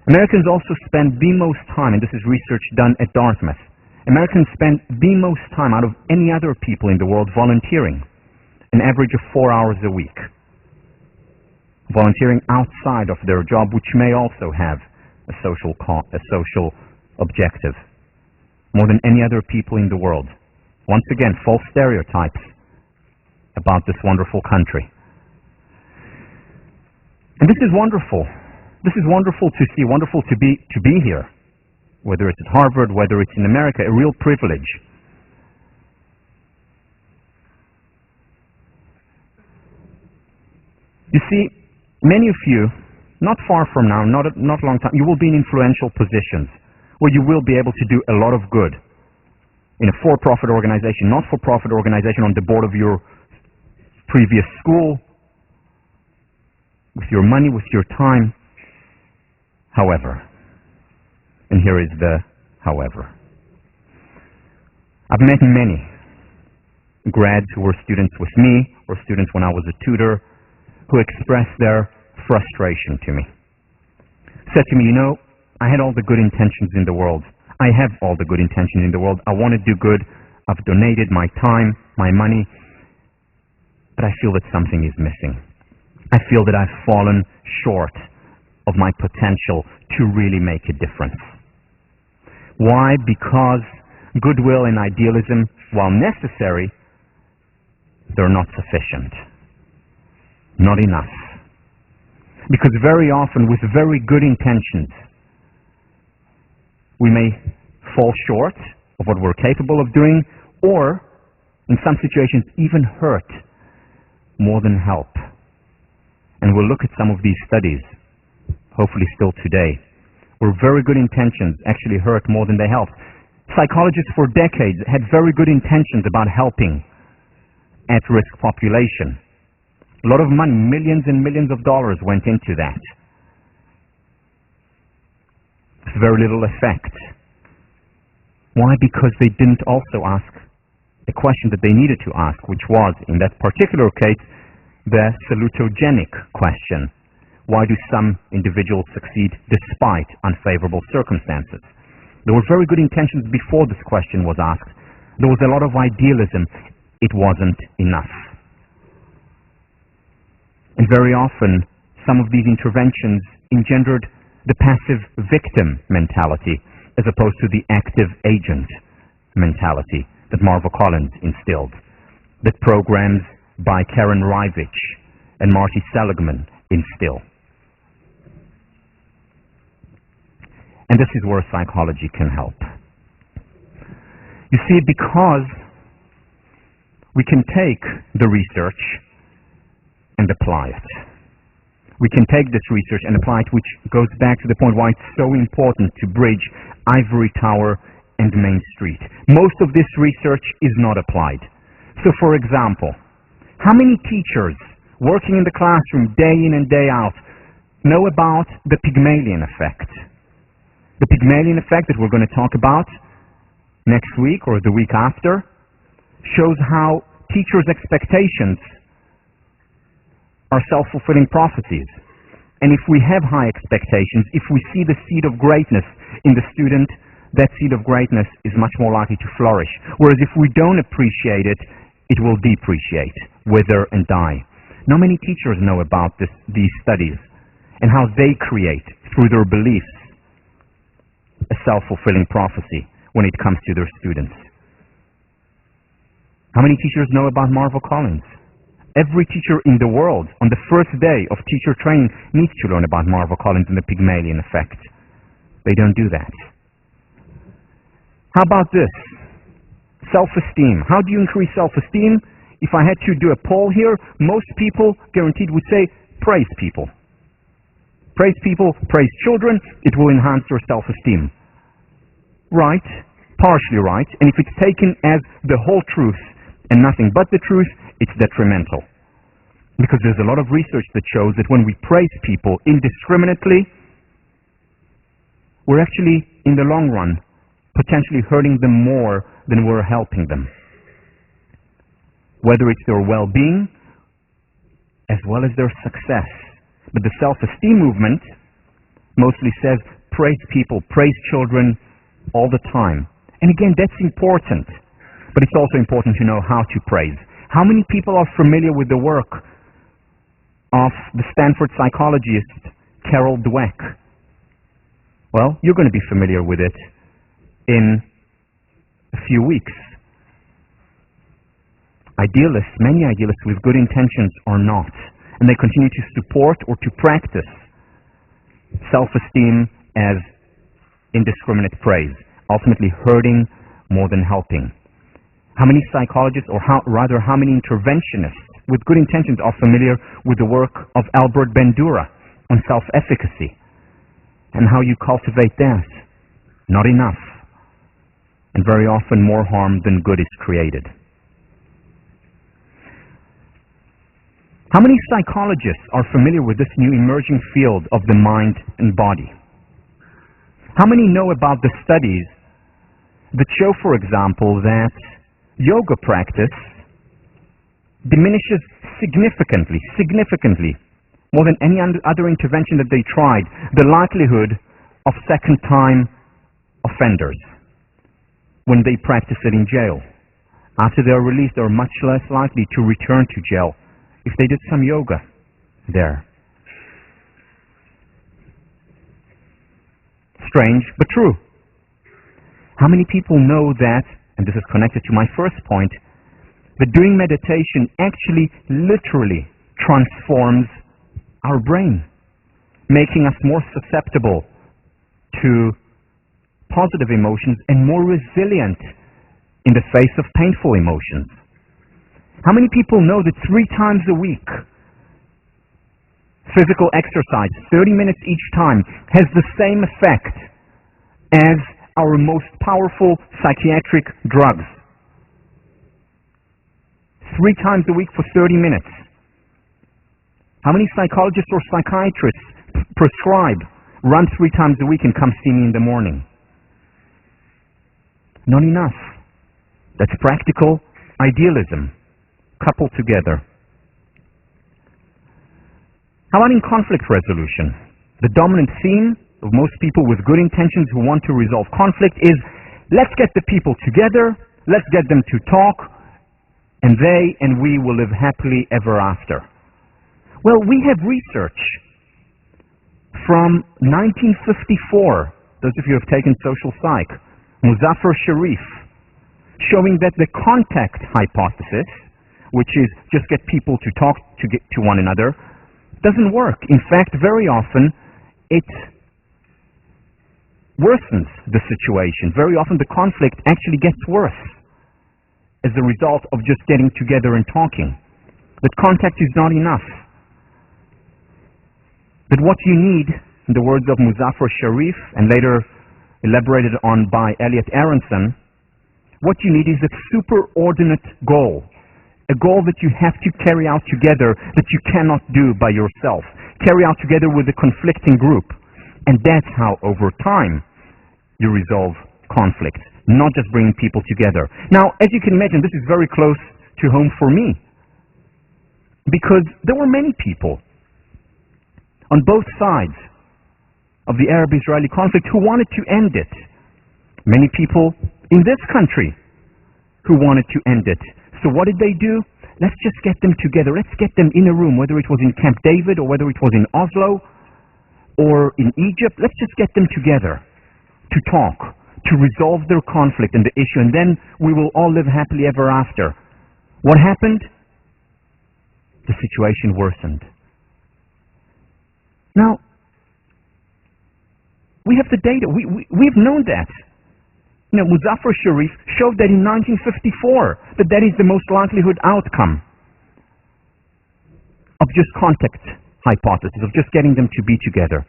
Speaker 1: Americans also spend the most time, and this is research done at Dartmouth, Americans spend the most time out of any other people in the world volunteering, an average of 4 hours a week. Volunteering outside of their job, which may also have a social objective, more than any other people in the world. Once again, false stereotypes about this wonderful country. And this is wonderful. This is wonderful to see, wonderful to be here. Whether it's at Harvard, whether it's in America, a real privilege. You see, many of you, not far from now, not a long time, you will be in influential positions where you will be able to do a lot of good in a for-profit organization, not-for-profit organization, on the board of your previous school, with your money, with your time. However, and here is the however. I've met many grads who were students with me, or students when I was a tutor, who expressed their frustration to me. Said to me, you know, I had all the good intentions in the world. I have all the good intentions in the world. I want to do good. I've donated my time, my money, but I feel that something is missing. I feel that I've fallen short of my potential to really make a difference. Why? Because goodwill and idealism, while necessary, they're not sufficient. Not enough. Because very often, with very good intentions, we may fall short of what we're capable of doing, or, in some situations, even hurt more than help. And we'll look at some of these studies, hopefully still today, where very good intentions actually hurt more than they helped. Psychologists for decades had very good intentions about helping at-risk population. A lot of money, millions and millions of dollars went into that. Very little effect. Why? Because they didn't also ask a question that they needed to ask, which was, in that particular case, the salutogenic question. Why do some individuals succeed despite unfavorable circumstances? There were very good intentions before this question was asked. There was a lot of idealism. It wasn't enough. And very often, some of these interventions engendered the passive victim mentality as opposed to the active agent mentality that Marva Collins instilled, that programs by Karen Rivich and Marty Seligman instill. And this is where psychology can help. You see, because we can take the research and apply it. We can take this research and apply it, which goes back to the point why it's so important to bridge Ivory Tower and Main Street. Most of this research is not applied. So, for example, how many teachers working in the classroom day in and day out know about the Pygmalion effect? The Pygmalion effect that we're going to talk about next week or the week after shows how teachers' expectations are self-fulfilling prophecies. And if we have high expectations, if we see the seed of greatness in the student, that seed of greatness is much more likely to flourish. Whereas if we don't appreciate it, it will depreciate, wither, and die. Not many teachers know about these studies and how they create, through their beliefs, a self-fulfilling prophecy when it comes to their students. How many teachers know about Marvel Collins? Every teacher in the world, on the first day of teacher training, needs to learn about Marvel Collins and the Pygmalion effect. They don't do that. How about this? Self-esteem. How do you increase self-esteem? If I had to do a poll here, most people guaranteed would say, praise people. Praise people, praise children, it will enhance your self-esteem. Right, partially right, and if it's taken as the whole truth and nothing but the truth, it's detrimental. Because there's a lot of research that shows that when we praise people indiscriminately, we're actually, in the long run, potentially hurting them more than we're helping them. Whether it's their well-being as well as their success. But the self-esteem movement mostly says praise people, praise children all the time. And again, that's important. But it's also important to know how to praise. How many people are familiar with the work of the Stanford psychologist Carol Dweck? Well, you're going to be familiar with it in a few weeks. Idealists, many idealists with good intentions are not. And they continue to support or to practice self-esteem as indiscriminate praise, ultimately hurting more than helping. How many psychologists, or how many interventionists with good intentions are familiar with the work of Albert Bandura on self-efficacy and how you cultivate that? Not enough. And very often more harm than good is created. How many psychologists are familiar with this new emerging field of the mind and body? How many know about the studies that show, for example, that yoga practice diminishes significantly, more than any other intervention that they tried, the likelihood of second-time offenders when they practice it in jail? After they are released, they are much less likely to return to jail if they did some yoga there. Strange, but true. How many people know that, and this is connected to my first point, that doing meditation actually literally transforms our brain, making us more susceptible to positive emotions and more resilient in the face of painful emotions? How many people know that 3 times a week, physical exercise, 30 minutes each time, has the same effect as our most powerful psychiatric drugs? 3 times a week for 30 minutes. How many psychologists or psychiatrists prescribe run 3 times a week and come see me in the morning? Not enough. That's practical idealism coupled together. How about in conflict resolution? The dominant theme of most people with good intentions who want to resolve conflict is, let's get the people together, let's get them to talk, and they and we will live happily ever after. Well, we have research from 1954, those of you who have taken social psych, Muzaffar Sharif, showing that the contact hypothesis, which is just get people to talk to one another, doesn't work. In fact, very often it worsens the situation. Very often the conflict actually gets worse as a result of just getting together and talking. That contact is not enough. That what you need, in the words of Muzaffar Sharif, and later elaborated on by Elliot Aronson, what you need is a superordinate goal. A goal that you have to carry out together, that you cannot do by yourself. Carry out together with a conflicting group. And that's how, over time, you resolve conflict, not just bringing people together. Now, as you can imagine, this is very close to home for me. Because there were many people on both sides of the Arab-Israeli conflict who wanted to end it. Many people in this country who wanted to end it. So what did they do? Let's just get them together. Let's get them in a room, whether it was in Camp David or whether it was in Oslo or in Egypt. Let's just get them together to talk, to resolve their conflict and the issue, and then we will all live happily ever after. What happened? The situation worsened. Now, we have the data. We've known that. Muzaffar Sharif showed that in 1954 that is the most likelihood outcome of just contact hypothesis, of just getting them to be together.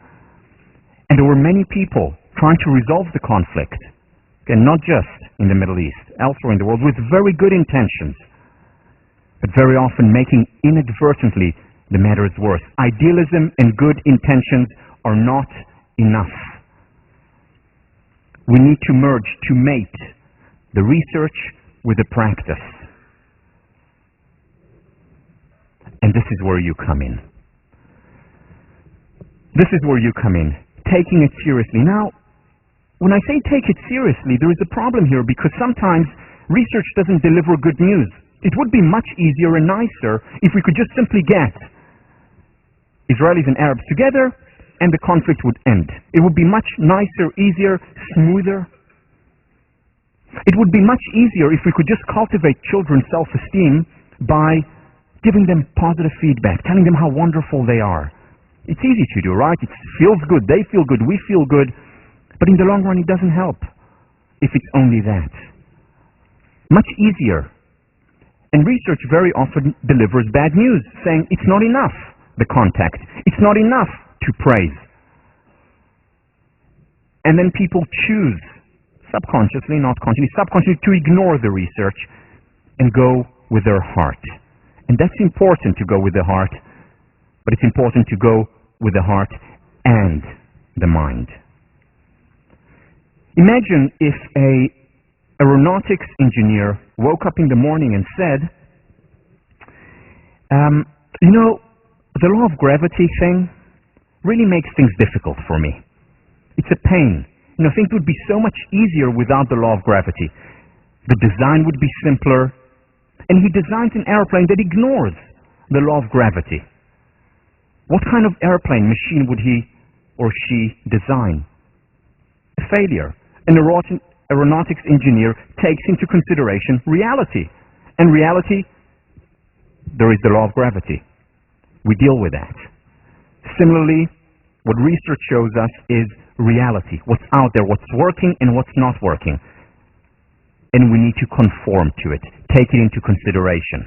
Speaker 1: And there were many people trying to resolve the conflict, and not just in the Middle East, elsewhere in the world, with very good intentions, but very often making inadvertently the matters worse. Idealism and good intentions are not enough. We need to merge, to mate the research with the practice. And this is where you come in. This is where you come in, taking it seriously. Now, when I say take it seriously, there is a problem here because sometimes research doesn't deliver good news. It would be much easier and nicer if we could just simply get Israelis and Arabs together and the conflict would end. It would be much nicer, easier, smoother. It would be much easier if we could just cultivate children's self-esteem by giving them positive feedback, telling them how wonderful they are. It's easy to do, right? It feels good, they feel good, we feel good, but in the long run it doesn't help if it's only that. Much easier. And research very often delivers bad news, saying it's not enough, the contact. It's not enough to praise. And then people choose, subconsciously, not consciously, subconsciously, to ignore the research and go with their heart. And that's important, to go with the heart, but it's important to go with the heart and the mind. Imagine if an aeronautics engineer woke up in the morning and said, the law of gravity thing really makes things difficult for me. It's a pain. Things would be so much easier without the law of gravity. The design would be simpler. And he designs an airplane that ignores the law of gravity. What kind of airplane machine would he or she design? A failure. An aeronautics engineer takes into consideration reality. And reality, there is the law of gravity. We deal with that. Similarly, what research shows us is reality, what's out there, what's working and what's not working. And we need to conform to it, take it into consideration.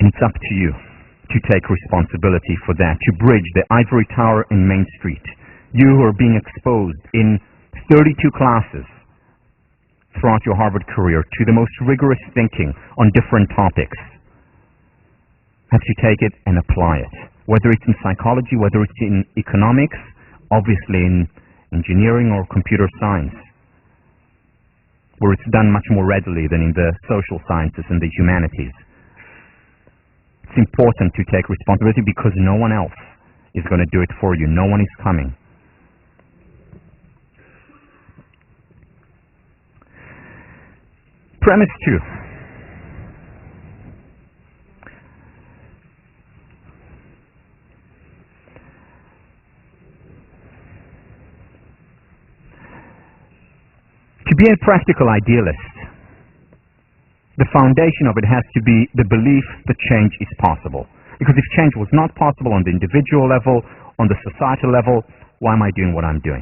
Speaker 1: And it's up to you to take responsibility for that, to bridge the ivory tower and Main Street. You who are being exposed in 32 classes throughout your Harvard career to the most rigorous thinking on different topics, have to take it and apply it. Whether it's in psychology, whether it's in economics, obviously in engineering or computer science, where it's done much more readily than in the social sciences and the humanities. It's important to take responsibility because no one else is going to do it for you. No one is coming. Premise 2. To be a practical idealist, the foundation of it has to be the belief that change is possible. Because if change was not possible on the individual level, on the societal level, why am I doing what I'm doing?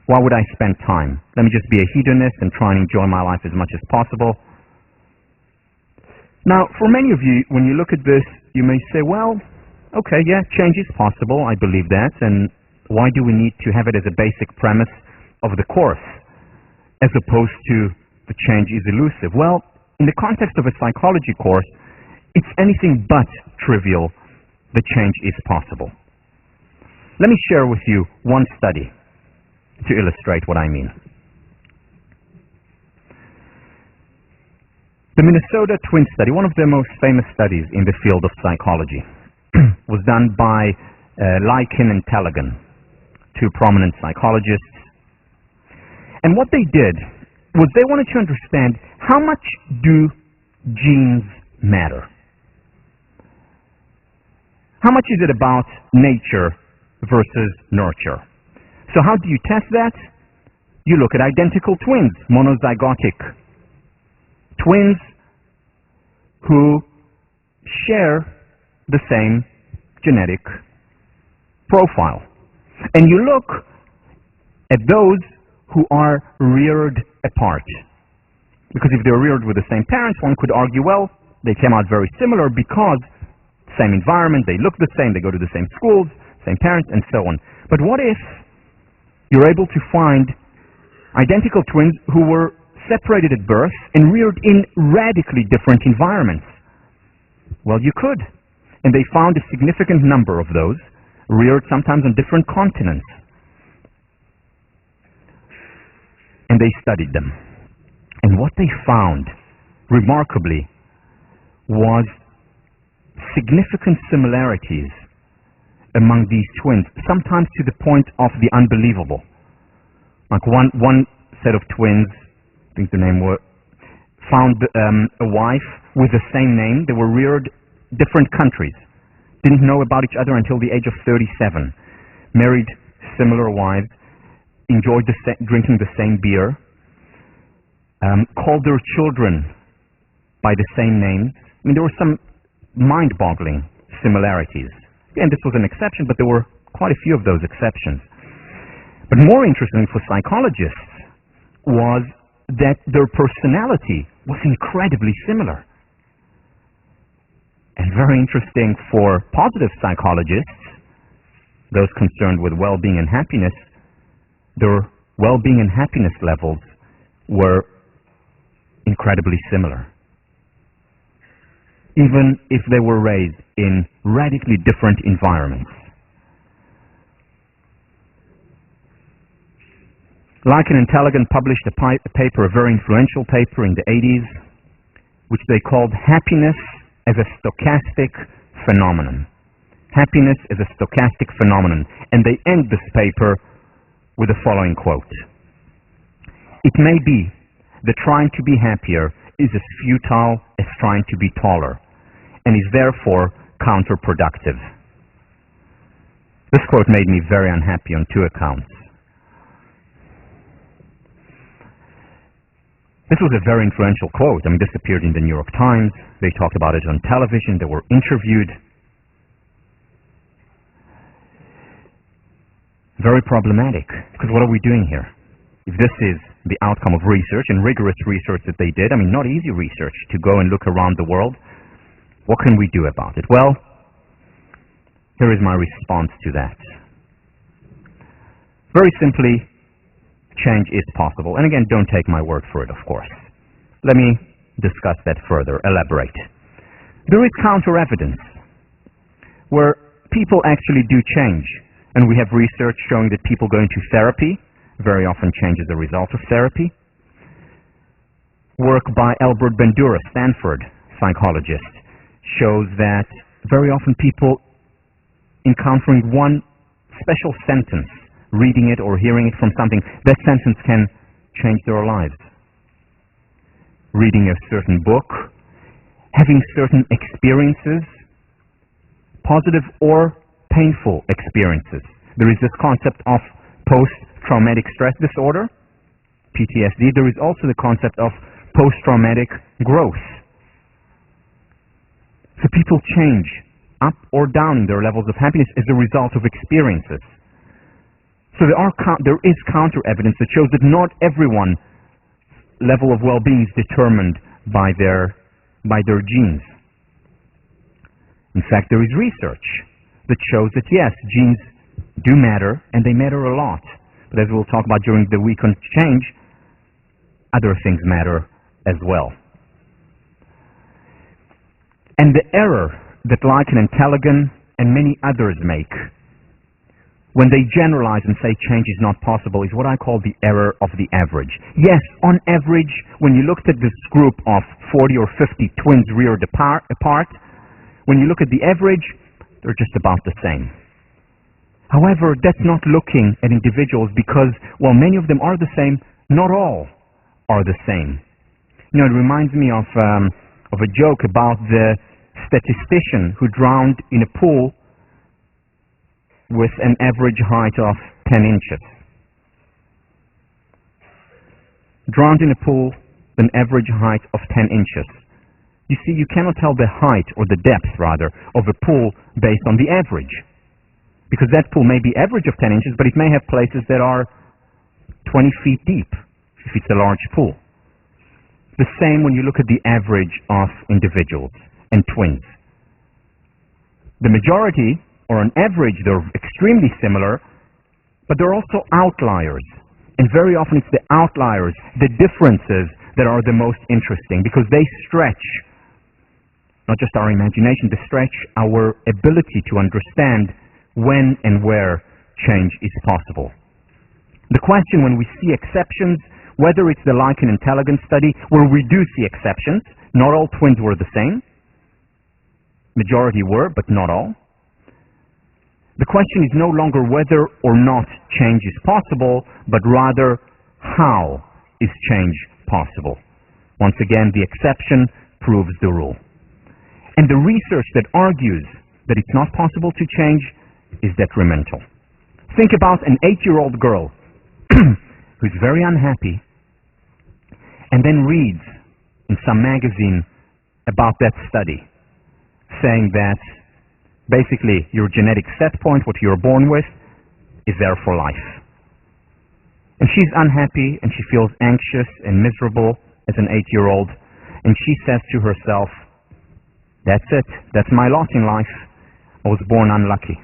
Speaker 1: Why would I spend time? Let me just be a hedonist and try and enjoy my life as much as possible. Now, for many of you, when you look at this, you may say, well, okay, yeah, change is possible, I believe that, and why do we need to have it as a basic premise of the course, as opposed to the change is elusive? Well, in the context of a psychology course, it's anything but trivial that change is possible. Let me share with you one study to illustrate what I mean. The Minnesota twin study, one of the most famous studies in the field of psychology, was done by Lycan and Tellegen, two prominent psychologists. And what they did was they wanted to understand how much do genes matter? How much is it about nature versus nurture? So how do you test that? You look at identical twins, monozygotic twins who share the same genetic profile. And you look at those who are reared apart. Because if they're reared with the same parents, one could argue, well, they came out very similar because same environment, they look the same, they go to the same schools, same parents, and so on. But what if you're able to find identical twins who were separated at birth and reared in radically different environments? Well, you could. And they found a significant number of those reared sometimes on different continents. And they studied them. And what they found, remarkably, was significant similarities among these twins, sometimes to the point of the unbelievable. Like one set of twins, I think the name was, found a wife with the same name. They were reared different countries. Didn't know about each other until the age of 37. Married similar wives. Enjoyed drinking the same beer. Called their children by the same names. I mean, there were some mind-boggling similarities. Again, this was an exception, but there were quite a few of those exceptions. But more interesting for psychologists was that their personality was incredibly similar. And very interesting for positive psychologists, those concerned with well-being and happiness, their well-being and happiness levels were incredibly similar, even if they were raised in radically different environments. Lycan and Tellegen published a paper, a very influential paper in the 80s, which they called Happiness as a Stochastic Phenomenon. Happiness as a stochastic phenomenon. And they end this paper with the following quote. It may be that trying to be happier is as futile as trying to be taller, and is therefore counterproductive. This quote made me very unhappy on two accounts. This was a very influential quote. I mean, this appeared in the New York Times. They talked about it on television. They were interviewed. Very problematic, because what are we doing here? If this is the outcome of research, and rigorous research that they did, I mean, not easy research to go and look around the world, what can we do about it? Well, here is my response to that. Very simply, change is possible. And again, don't take my word for it, of course. Let me discuss that further, elaborate. There is counter-evidence where people actually do change. And we have research showing that people going to therapy very often change as a result of therapy. Work by Albert Bandura, Stanford psychologist, shows that very often people encountering one special sentence, reading it or hearing it from something, that sentence can change their lives. Reading a certain book, having certain experiences, positive or painful experiences. There is this concept of post-traumatic stress disorder, PTSD. There is also the concept of post-traumatic growth. So people change up or down in their levels of happiness as a result of experiences. So there is counter-evidence that shows that not everyone's level of well-being is determined by their genes. In fact, there is research that shows that yes, genes do matter, and they matter a lot. But as we'll talk about during the week on change, other things matter as well. And the error that Lycan and Tellegen and many others make when they generalize and say change is not possible is what I call the error of the average. Yes, on average, when you looked at this group of 40 or 50 twins reared apart, when you look at the average, they're just about the same. However, that's not looking at individuals because, while many of them are the same, not all are the same. You know, it reminds me of a joke about the statistician who drowned in a pool with an average height of 10 inches. Drowned in a pool with an average height of 10 inches. You see, you cannot tell the height, or the depth rather, of a pool based on the average. Because that pool may be average of 10 inches, but it may have places that are 20 feet deep, if it's a large pool. The same when you look at the average of individuals and twins. The majority, or on average, they're extremely similar, but they're also outliers. And very often it's the outliers, the differences, that are the most interesting because they stretch not just our imagination, they stretch our ability to understand when and where change is possible. The question when we see exceptions, whether it's the Likon intelligence study where we do see exceptions, not all twins were the same, majority were, but not all. The question is no longer whether or not change is possible, but rather how is change possible. Once again, the exception proves the rule. And the research that argues that it's not possible to change is detrimental. Think about an 8-year-old girl who's very unhappy and then reads in some magazine about that study saying that basically your genetic set point, what you're born with, is there for life. And she's unhappy and she feels anxious and miserable as an 8-year-old, and she says to herself, that's it, that's my lot in life, I was born unlucky.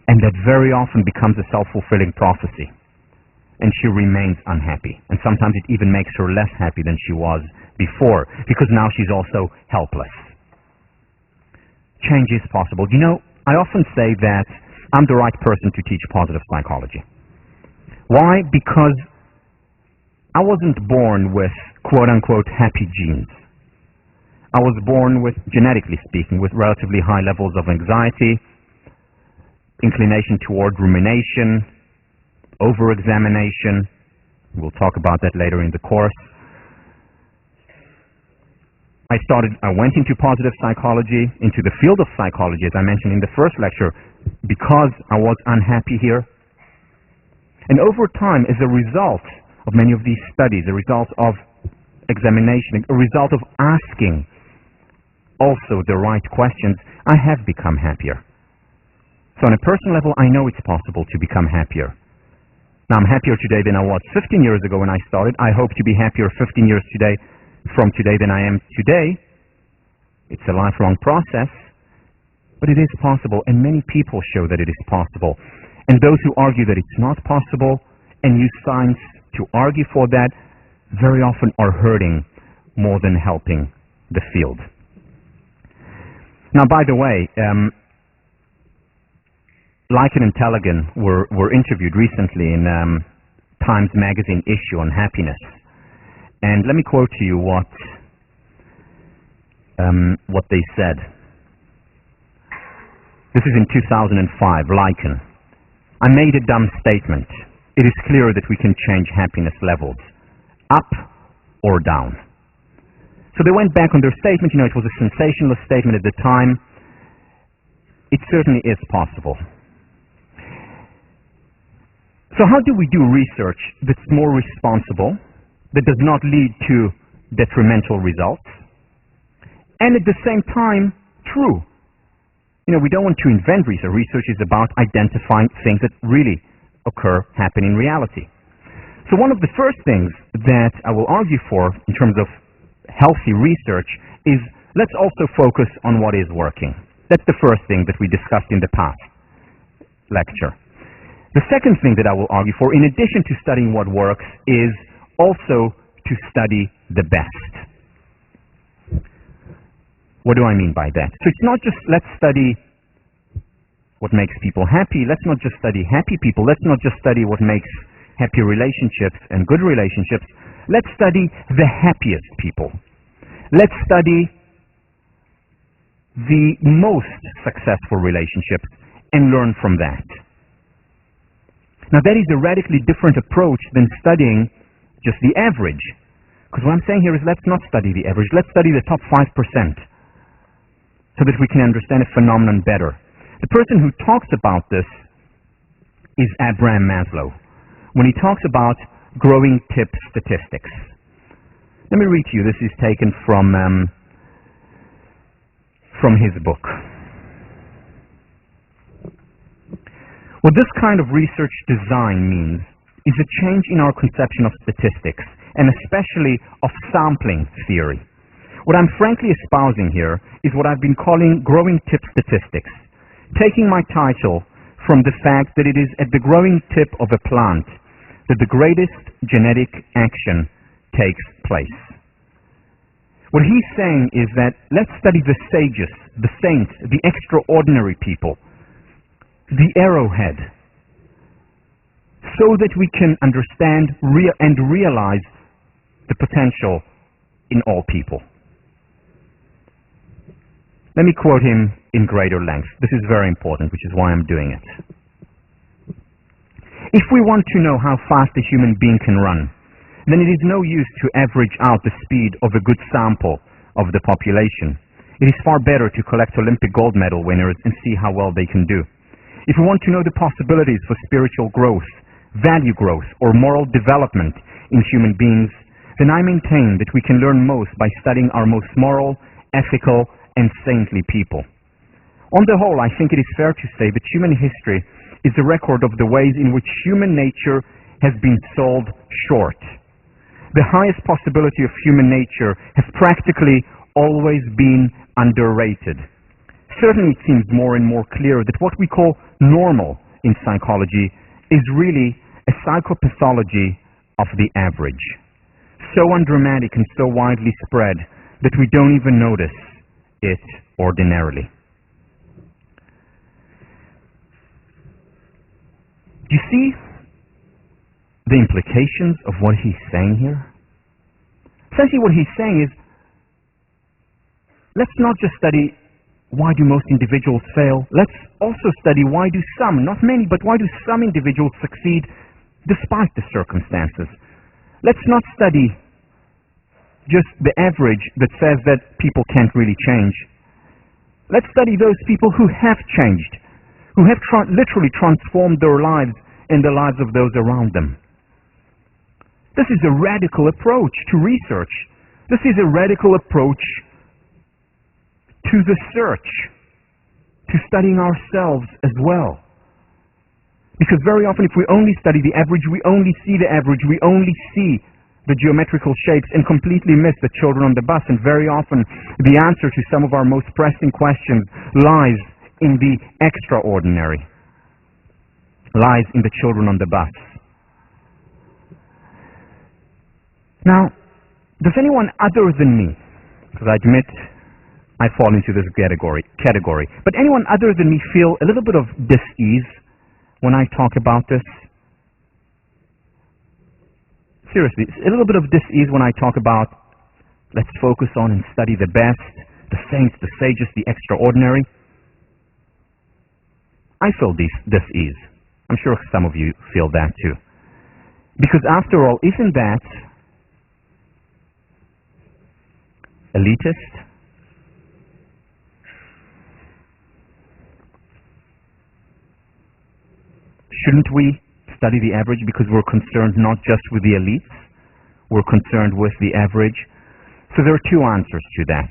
Speaker 1: And that very often becomes a self-fulfilling prophecy, and she remains unhappy, and sometimes it even makes her less happy than she was before, because now she's also helpless. Change is possible. You know, I often say that I'm the right person to teach positive psychology. Why? Because I wasn't born with quote-unquote happy genes. I was born with, genetically speaking, with relatively high levels of anxiety, inclination toward rumination, over-examination. We'll talk about that later in the course. I went into positive psychology, into the field of psychology, as I mentioned in the first lecture, because I was unhappy here. And over time, as a result of many of these studies, a result of examination, a result of asking also the right questions, I have become happier. So on a personal level, I know it's possible to become happier. Now, I'm happier today than I was 15 years ago when I started. I hope to be happier 15 years from today than I am today. It's a lifelong process, but it is possible, and many people show that it is possible. And those who argue that it's not possible and use science to argue for that very often are hurting more than helping the field. Now, by the way, Likon and Tellegen were interviewed recently in Times Magazine issue on happiness. And let me quote to you what they said. This is in 2005, Likon. I made a dumb statement. It is clear that we can change happiness levels, up or down. So they went back on their statement. You know, it was a sensationalist statement at the time. It certainly is possible. So how do we do research that's more responsible, that does not lead to detrimental results, and at the same time, true? You know, we don't want to invent research. Research is about identifying things that really happen in reality. So one of the first things that I will argue for in terms of healthy research is let's also focus on what is working. That's the first thing that we discussed in the past lecture. The second thing that I will argue for, in addition to studying what works, is also to study the best. What do I mean by that? So it's not just let's study what makes people happy. Let's not just study happy people. Let's not just study what makes happy relationships and good relationships. Let's study the happiest people. Let's study the most successful relationships and learn from that. Now that is a radically different approach than studying just the average. Because what I'm saying here is let's not study the average. Let's study the top 5% so that we can understand a phenomenon better. The person who talks about this is Abraham Maslow when he talks about growing tip statistics. Let me read to you. This is taken from his book. What this kind of research design means is a change in our conception of statistics, and especially of sampling theory. What I'm frankly espousing here is what I've been calling growing tip statistics, taking my title from the fact that it is at the growing tip of a plant that the greatest genetic action takes place. What he's saying is that let's study the sages, the saints, the extraordinary people, the arrowhead, so that we can understand and realize the potential in all people. Let me quote him in greater length. This is very important, which is why I'm doing it. If we want to know how fast a human being can run, then it is no use to average out the speed of a good sample of the population. It is far better to collect Olympic gold medal winners and see how well they can do. If we want to know the possibilities for spiritual growth, value growth, or moral development in human beings, then I maintain that we can learn most by studying our most moral, ethical, and saintly people. On the whole, I think it is fair to say that human history is a record of the ways in which human nature has been sold short. The highest possibility of human nature has practically always been underrated. Certainly it seems more and more clear that what we call normal in psychology is really a psychopathology of the average, so undramatic and so widely spread that we don't even notice it ordinarily. Do you see the implications of what he's saying here? Essentially what he's saying is, let's not just study why do most individuals fail. Let's also study why do some, not many, but why do some individuals succeed despite the circumstances. Let's not study just the average that says that people can't really change. Let's study those people who have changed, who have literally transformed their lives and the lives of those around them. This is a radical approach to research. This is a radical approach to the search, to studying ourselves as well. Because very often if we only study the average, we only see the average, we only see the geometrical shapes and completely miss the children on the bus. And very often the answer to some of our most pressing questions lies in the extraordinary, lies in the children on the bus. Now, does anyone other than me, because I admit I fall into this category, but anyone other than me feel a little bit of dis-ease when I talk about this? Seriously, a little bit of dis-ease when I talk about let's focus on and study the best, the saints, the sages, the extraordinary. I feel dis-ease. I'm sure some of you feel that too. Because after all, isn't that elitist? Shouldn't we study the average because we're concerned not just with the elites, we're concerned with the average? So there are two answers to that.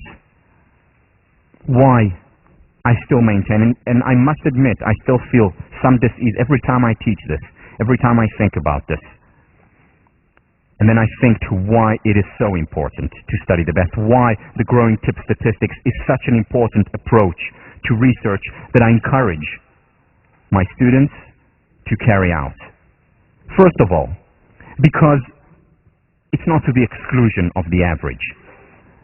Speaker 1: Why I still maintain, and I must admit, I still feel some dis-ease every time I teach this, every time I think about this. And then I think to why it is so important to study the best, why the growing tip statistics is such an important approach to research that I encourage my students to carry out. First of all, because it's not to the exclusion of the average.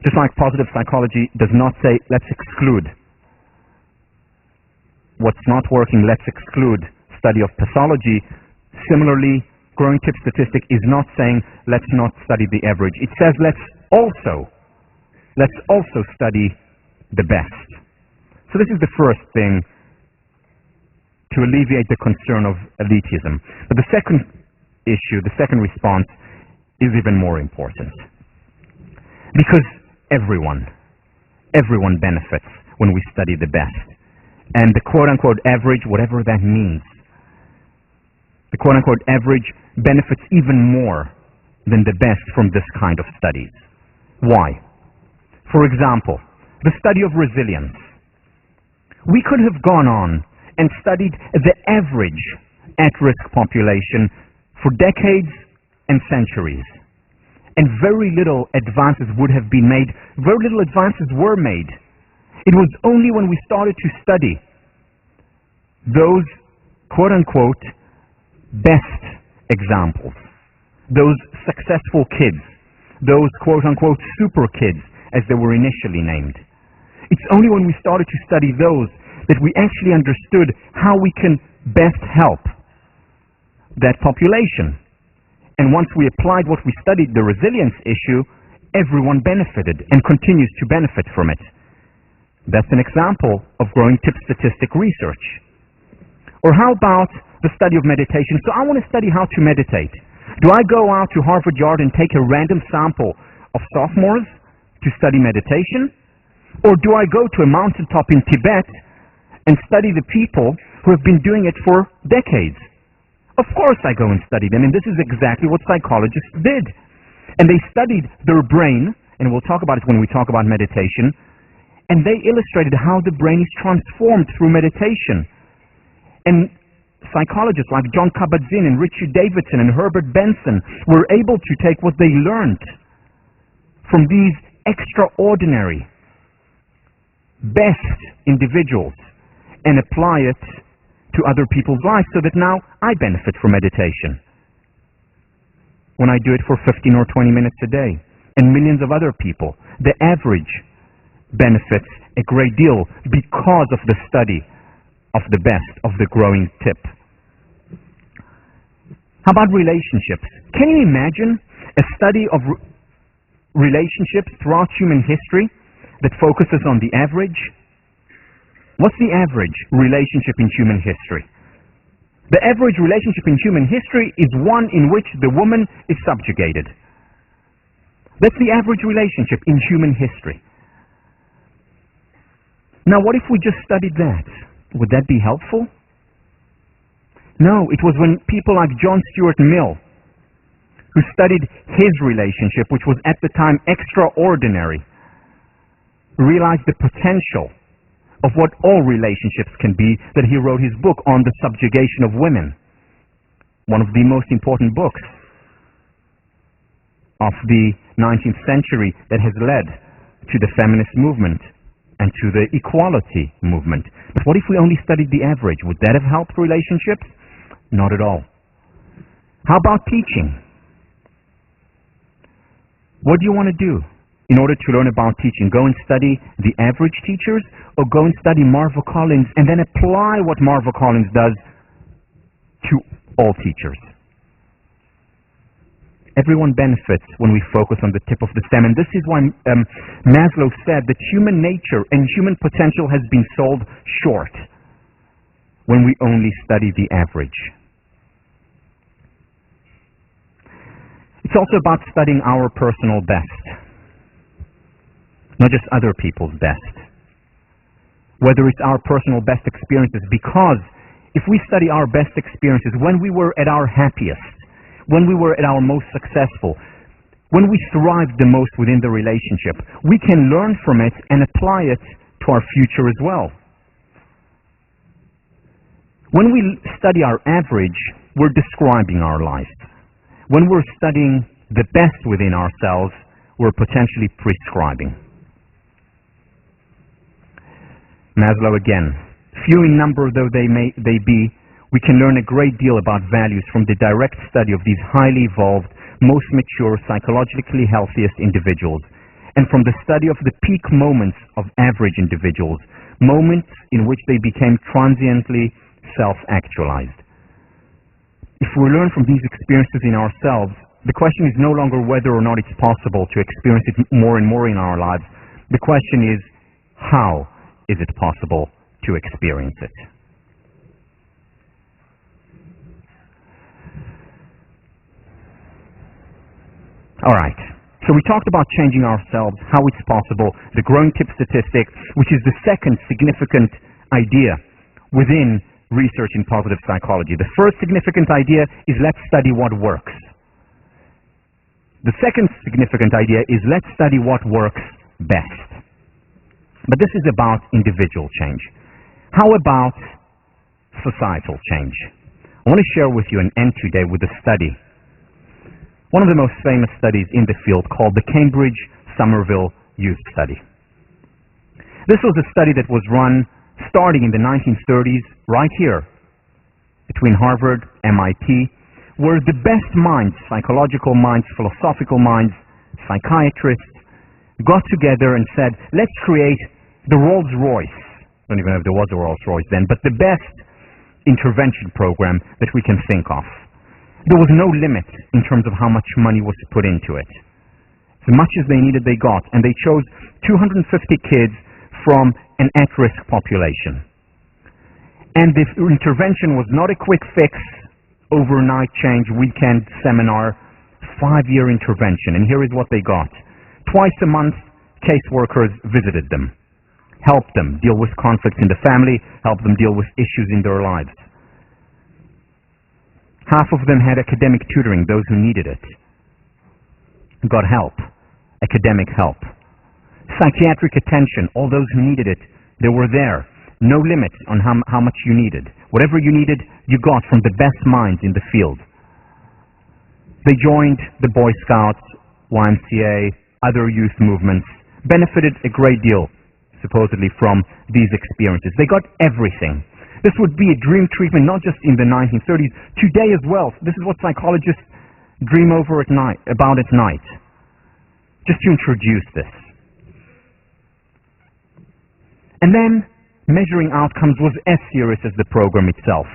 Speaker 1: Just like positive psychology does not say let's exclude what's not working, let's exclude study of pathology. Similarly, growing tip statistic is not saying let's not study the average. It says let's also study the best. So this is the first thing to alleviate the concern of elitism. But the second issue, the second response, is even more important. Because everyone benefits when we study the best. And the quote-unquote average, whatever that means, the quote-unquote average benefits even more than the best from this kind of studies. Why? For example, the study of resilience. We could have gone on and studied the average at-risk population for decades and centuries. And very little advances would have been made. Very little advances were made. It was only when we started to study those quote-unquote best examples, those successful kids, those quote-unquote super kids, as they were initially named. It's only when we started to study those that we actually understood how we can best help that population. And once we applied what we studied, the resilience issue, everyone benefited and continues to benefit from it. That's an example of growing tip statistic research. Or how about the study of meditation? So I want to study how to meditate. Do I go out to Harvard Yard and take a random sample of sophomores to study meditation? Or do I go to a mountaintop in Tibet and study the people who have been doing it for decades? Of course I go and study them, and this is exactly what psychologists did. And they studied their brain, and we'll talk about it when we talk about meditation, and they illustrated how the brain is transformed through meditation. And psychologists like John Kabat-Zinn and Richard Davidson and Herbert Benson were able to take what they learned from these extraordinary, best individuals and apply it to other people's lives so that now I benefit from meditation when I do it for 15 or 20 minutes a day, and millions of other people. The average benefits a great deal because of the study of the best, of the growing tip. How about relationships? Can you imagine a study of relationships throughout human history that focuses on the average? What's the average relationship in human history? The average relationship in human history is one in which the woman is subjugated. That's the average relationship in human history. Now, what if we just studied that? Would that be helpful? No, it was when people like John Stuart Mill, who studied his relationship, which was at the time extraordinary, realized the potential of what all relationships can be, that he wrote his book on the subjugation of women, one of the most important books of the 19th century that has led to the feminist movement and to the equality movement. But what if we only studied the average? Would that have helped relationships? Not at all. How about teaching? What do you want to do in order to learn about teaching? Go and study the average teachers, or go and study Marva Collins and then apply what Marva Collins does to all teachers? Everyone benefits when we focus on the tip of the stem, and this is why Maslow said that human nature and human potential has been sold short when we only study the average. It's also about studying our personal best, not just other people's best. Whether it's our personal best experiences, because if we study our best experiences when we were at our happiest, when we were at our most successful, when we thrived the most within the relationship, we can learn from it and apply it to our future as well. When we study our average, we're describing our life. When we're studying the best within ourselves, we're potentially prescribing. Maslow again. Few in number though they be, we can learn a great deal about values from the direct study of these highly evolved, most mature, psychologically healthiest individuals, and from the study of the peak moments of average individuals, moments in which they became transiently self-actualized. If we learn from these experiences in ourselves, the question is no longer whether or not it's possible to experience it more and more in our lives. The question is, how is it possible to experience it? All right. So we talked about changing ourselves, how it's possible, the growing tip statistic, which is the second significant idea within research in positive psychology. The first significant idea is let's study what works. The second significant idea is let's study what works best. But this is about individual change. How about societal change? I want to share with you an end today with a study. One of the most famous studies in the field called the Cambridge-Somerville Youth Study. This was a study that was run starting in the 1930s right here between Harvard, MIT, where the best minds, psychological minds, philosophical minds, psychiatrists, got together and said, let's create the Rolls-Royce. I don't even know if there was a Rolls-Royce then, but the best intervention program that we can think of. There was no limit in terms of how much money was put into it. As much as they needed, they got. And they chose 250 kids from an at-risk population. And this intervention was not a quick fix, overnight change, weekend seminar, 5-year intervention. And here is what they got. Twice a month, caseworkers visited them, helped them deal with conflicts in the family, helped them deal with issues in their lives. Half of them had academic tutoring, those who needed it. Got help, academic help. Psychiatric attention, all those who needed it, they were there. No limits on how much you needed. Whatever you needed, you got from the best minds in the field. They joined the Boy Scouts, YMCA, other youth movements, benefited a great deal, supposedly, from these experiences. They got everything. This would be a dream treatment, not just in the 1930s, today as well. This is what psychologists dream about at night. Just to introduce this. And then, measuring outcomes was as serious as the program itself.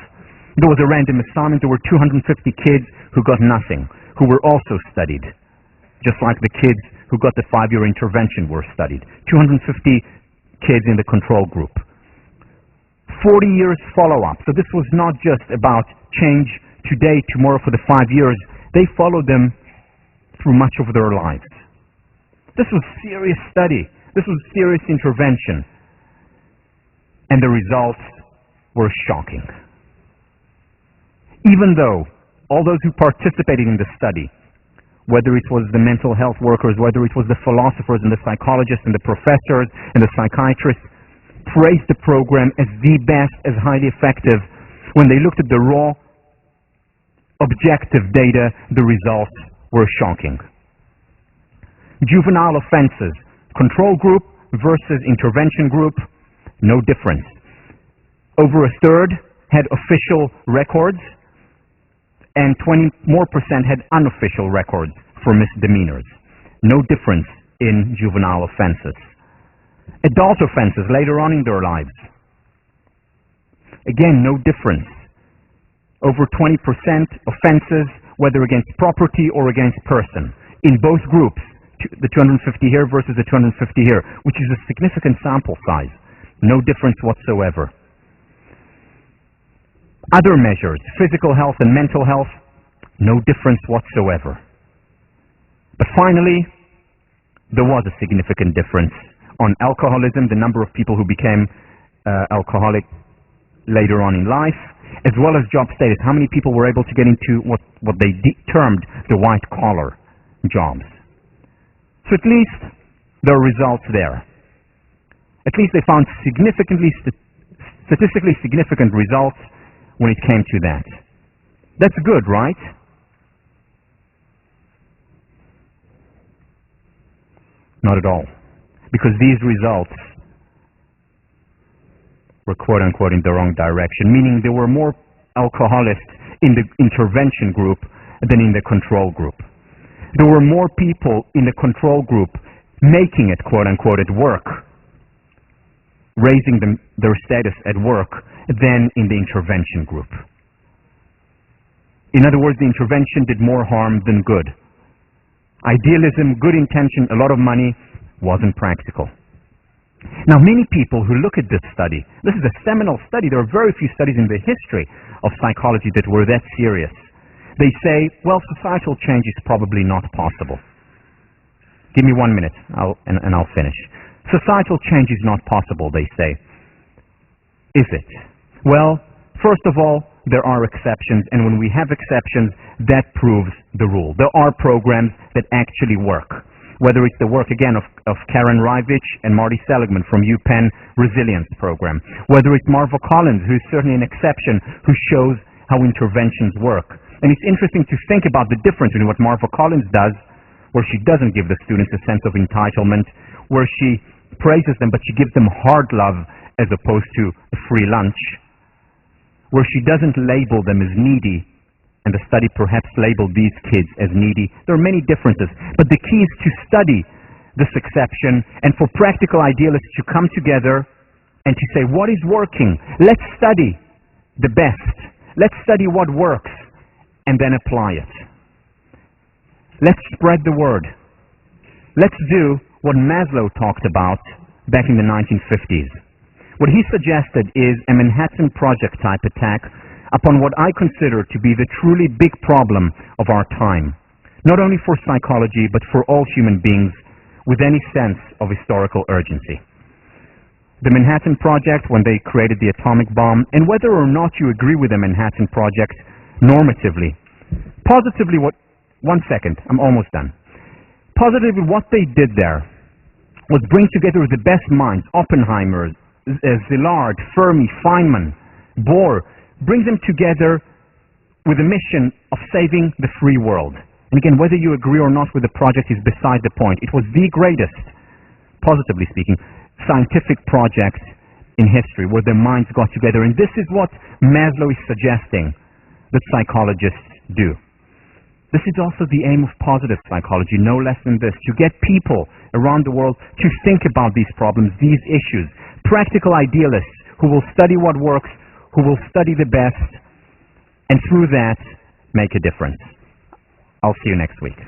Speaker 1: There was a random assignment. There were 250 kids who got nothing, who were also studied, just like the kids who got the 5-year intervention were studied. 250 kids in the control group. 40 years follow-up. So this was not just about change today, tomorrow for the 5 years. They followed them through much of their lives. This was serious study. This was serious intervention. And the results were shocking. Even though all those who participated in the study, whether it was the mental health workers, whether it was the philosophers and the psychologists and the professors and the psychiatrists, praised the program as the best, as highly effective. When they looked at the raw, objective data, the results were shocking. Juvenile offenses, control group versus intervention group, no difference. Over a third had official records, and 20% more had unofficial records for misdemeanors. No difference in juvenile offenses. Adult offenses later on in their lives. Again, no difference. Over 20% offenses, whether against property or against person. In both groups, the 250 here versus the 250 here, which is a significant sample size. No difference whatsoever. Other measures, physical health and mental health, no difference whatsoever. But finally, there was a significant difference. On alcoholism, the number of people who became alcoholic later on in life, as well as job status. How many people were able to get into what they termed the white-collar jobs? So at least there are results there. At least they found statistically significant results when it came to that. That's good, right? Not at all. Because these results were quote-unquote in the wrong direction, meaning there were more alcoholics in the intervention group than in the control group. There were more people in the control group making it quote-unquote at work raising their status at work than in the intervention group. In other words, the intervention did more harm than good. Idealism, good intention, a lot of money, wasn't practical. Now, many people who look at this study, this is a seminal study. There are very few studies in the history of psychology that were that serious. They say, well, societal change is probably not possible. Give me 1 minute, and I'll finish. Societal change is not possible, they say. Is it? Well, first of all, there are exceptions, and when we have exceptions, that proves the rule. There are programs that actually work. Whether it's the work, again, of Karen Rivich and Marty Seligman from UPenn Resilience Program. Whether it's Marva Collins, who's certainly an exception, who shows how interventions work. And it's interesting to think about the difference between what Marva Collins does, where she doesn't give the students a sense of entitlement, where she praises them, but she gives them hard love as opposed to a free lunch, where she doesn't label them as needy, and the study perhaps labeled these kids as needy. There are many differences, but the key is to study this exception and for practical idealists to come together and to say, what is working? Let's study the best. Let's study what works and then apply it. Let's spread the word. Let's do what Maslow talked about back in the 1950s. What he suggested is a Manhattan Project type attack upon what I consider to be the truly big problem of our time, not only for psychology, but for all human beings with any sense of historical urgency. The Manhattan Project, when they created the atomic bomb, and whether or not you agree with the Manhattan Project normatively, positively what... 1 second, I'm almost done. Positively, what they did there was bring together the best minds, Oppenheimer, Szilard, Fermi, Feynman, Bohr, bring them together with a mission of saving the free world. And again, whether you agree or not with the project is beside the point. It was the greatest, positively speaking, scientific project in history where their minds got together. And this is what Maslow is suggesting that psychologists do. This is also the aim of positive psychology, no less than this, to get people around the world to think about these problems, these issues. Practical idealists who will study what works, who will study the best, and through that, make a difference. I'll see you next week.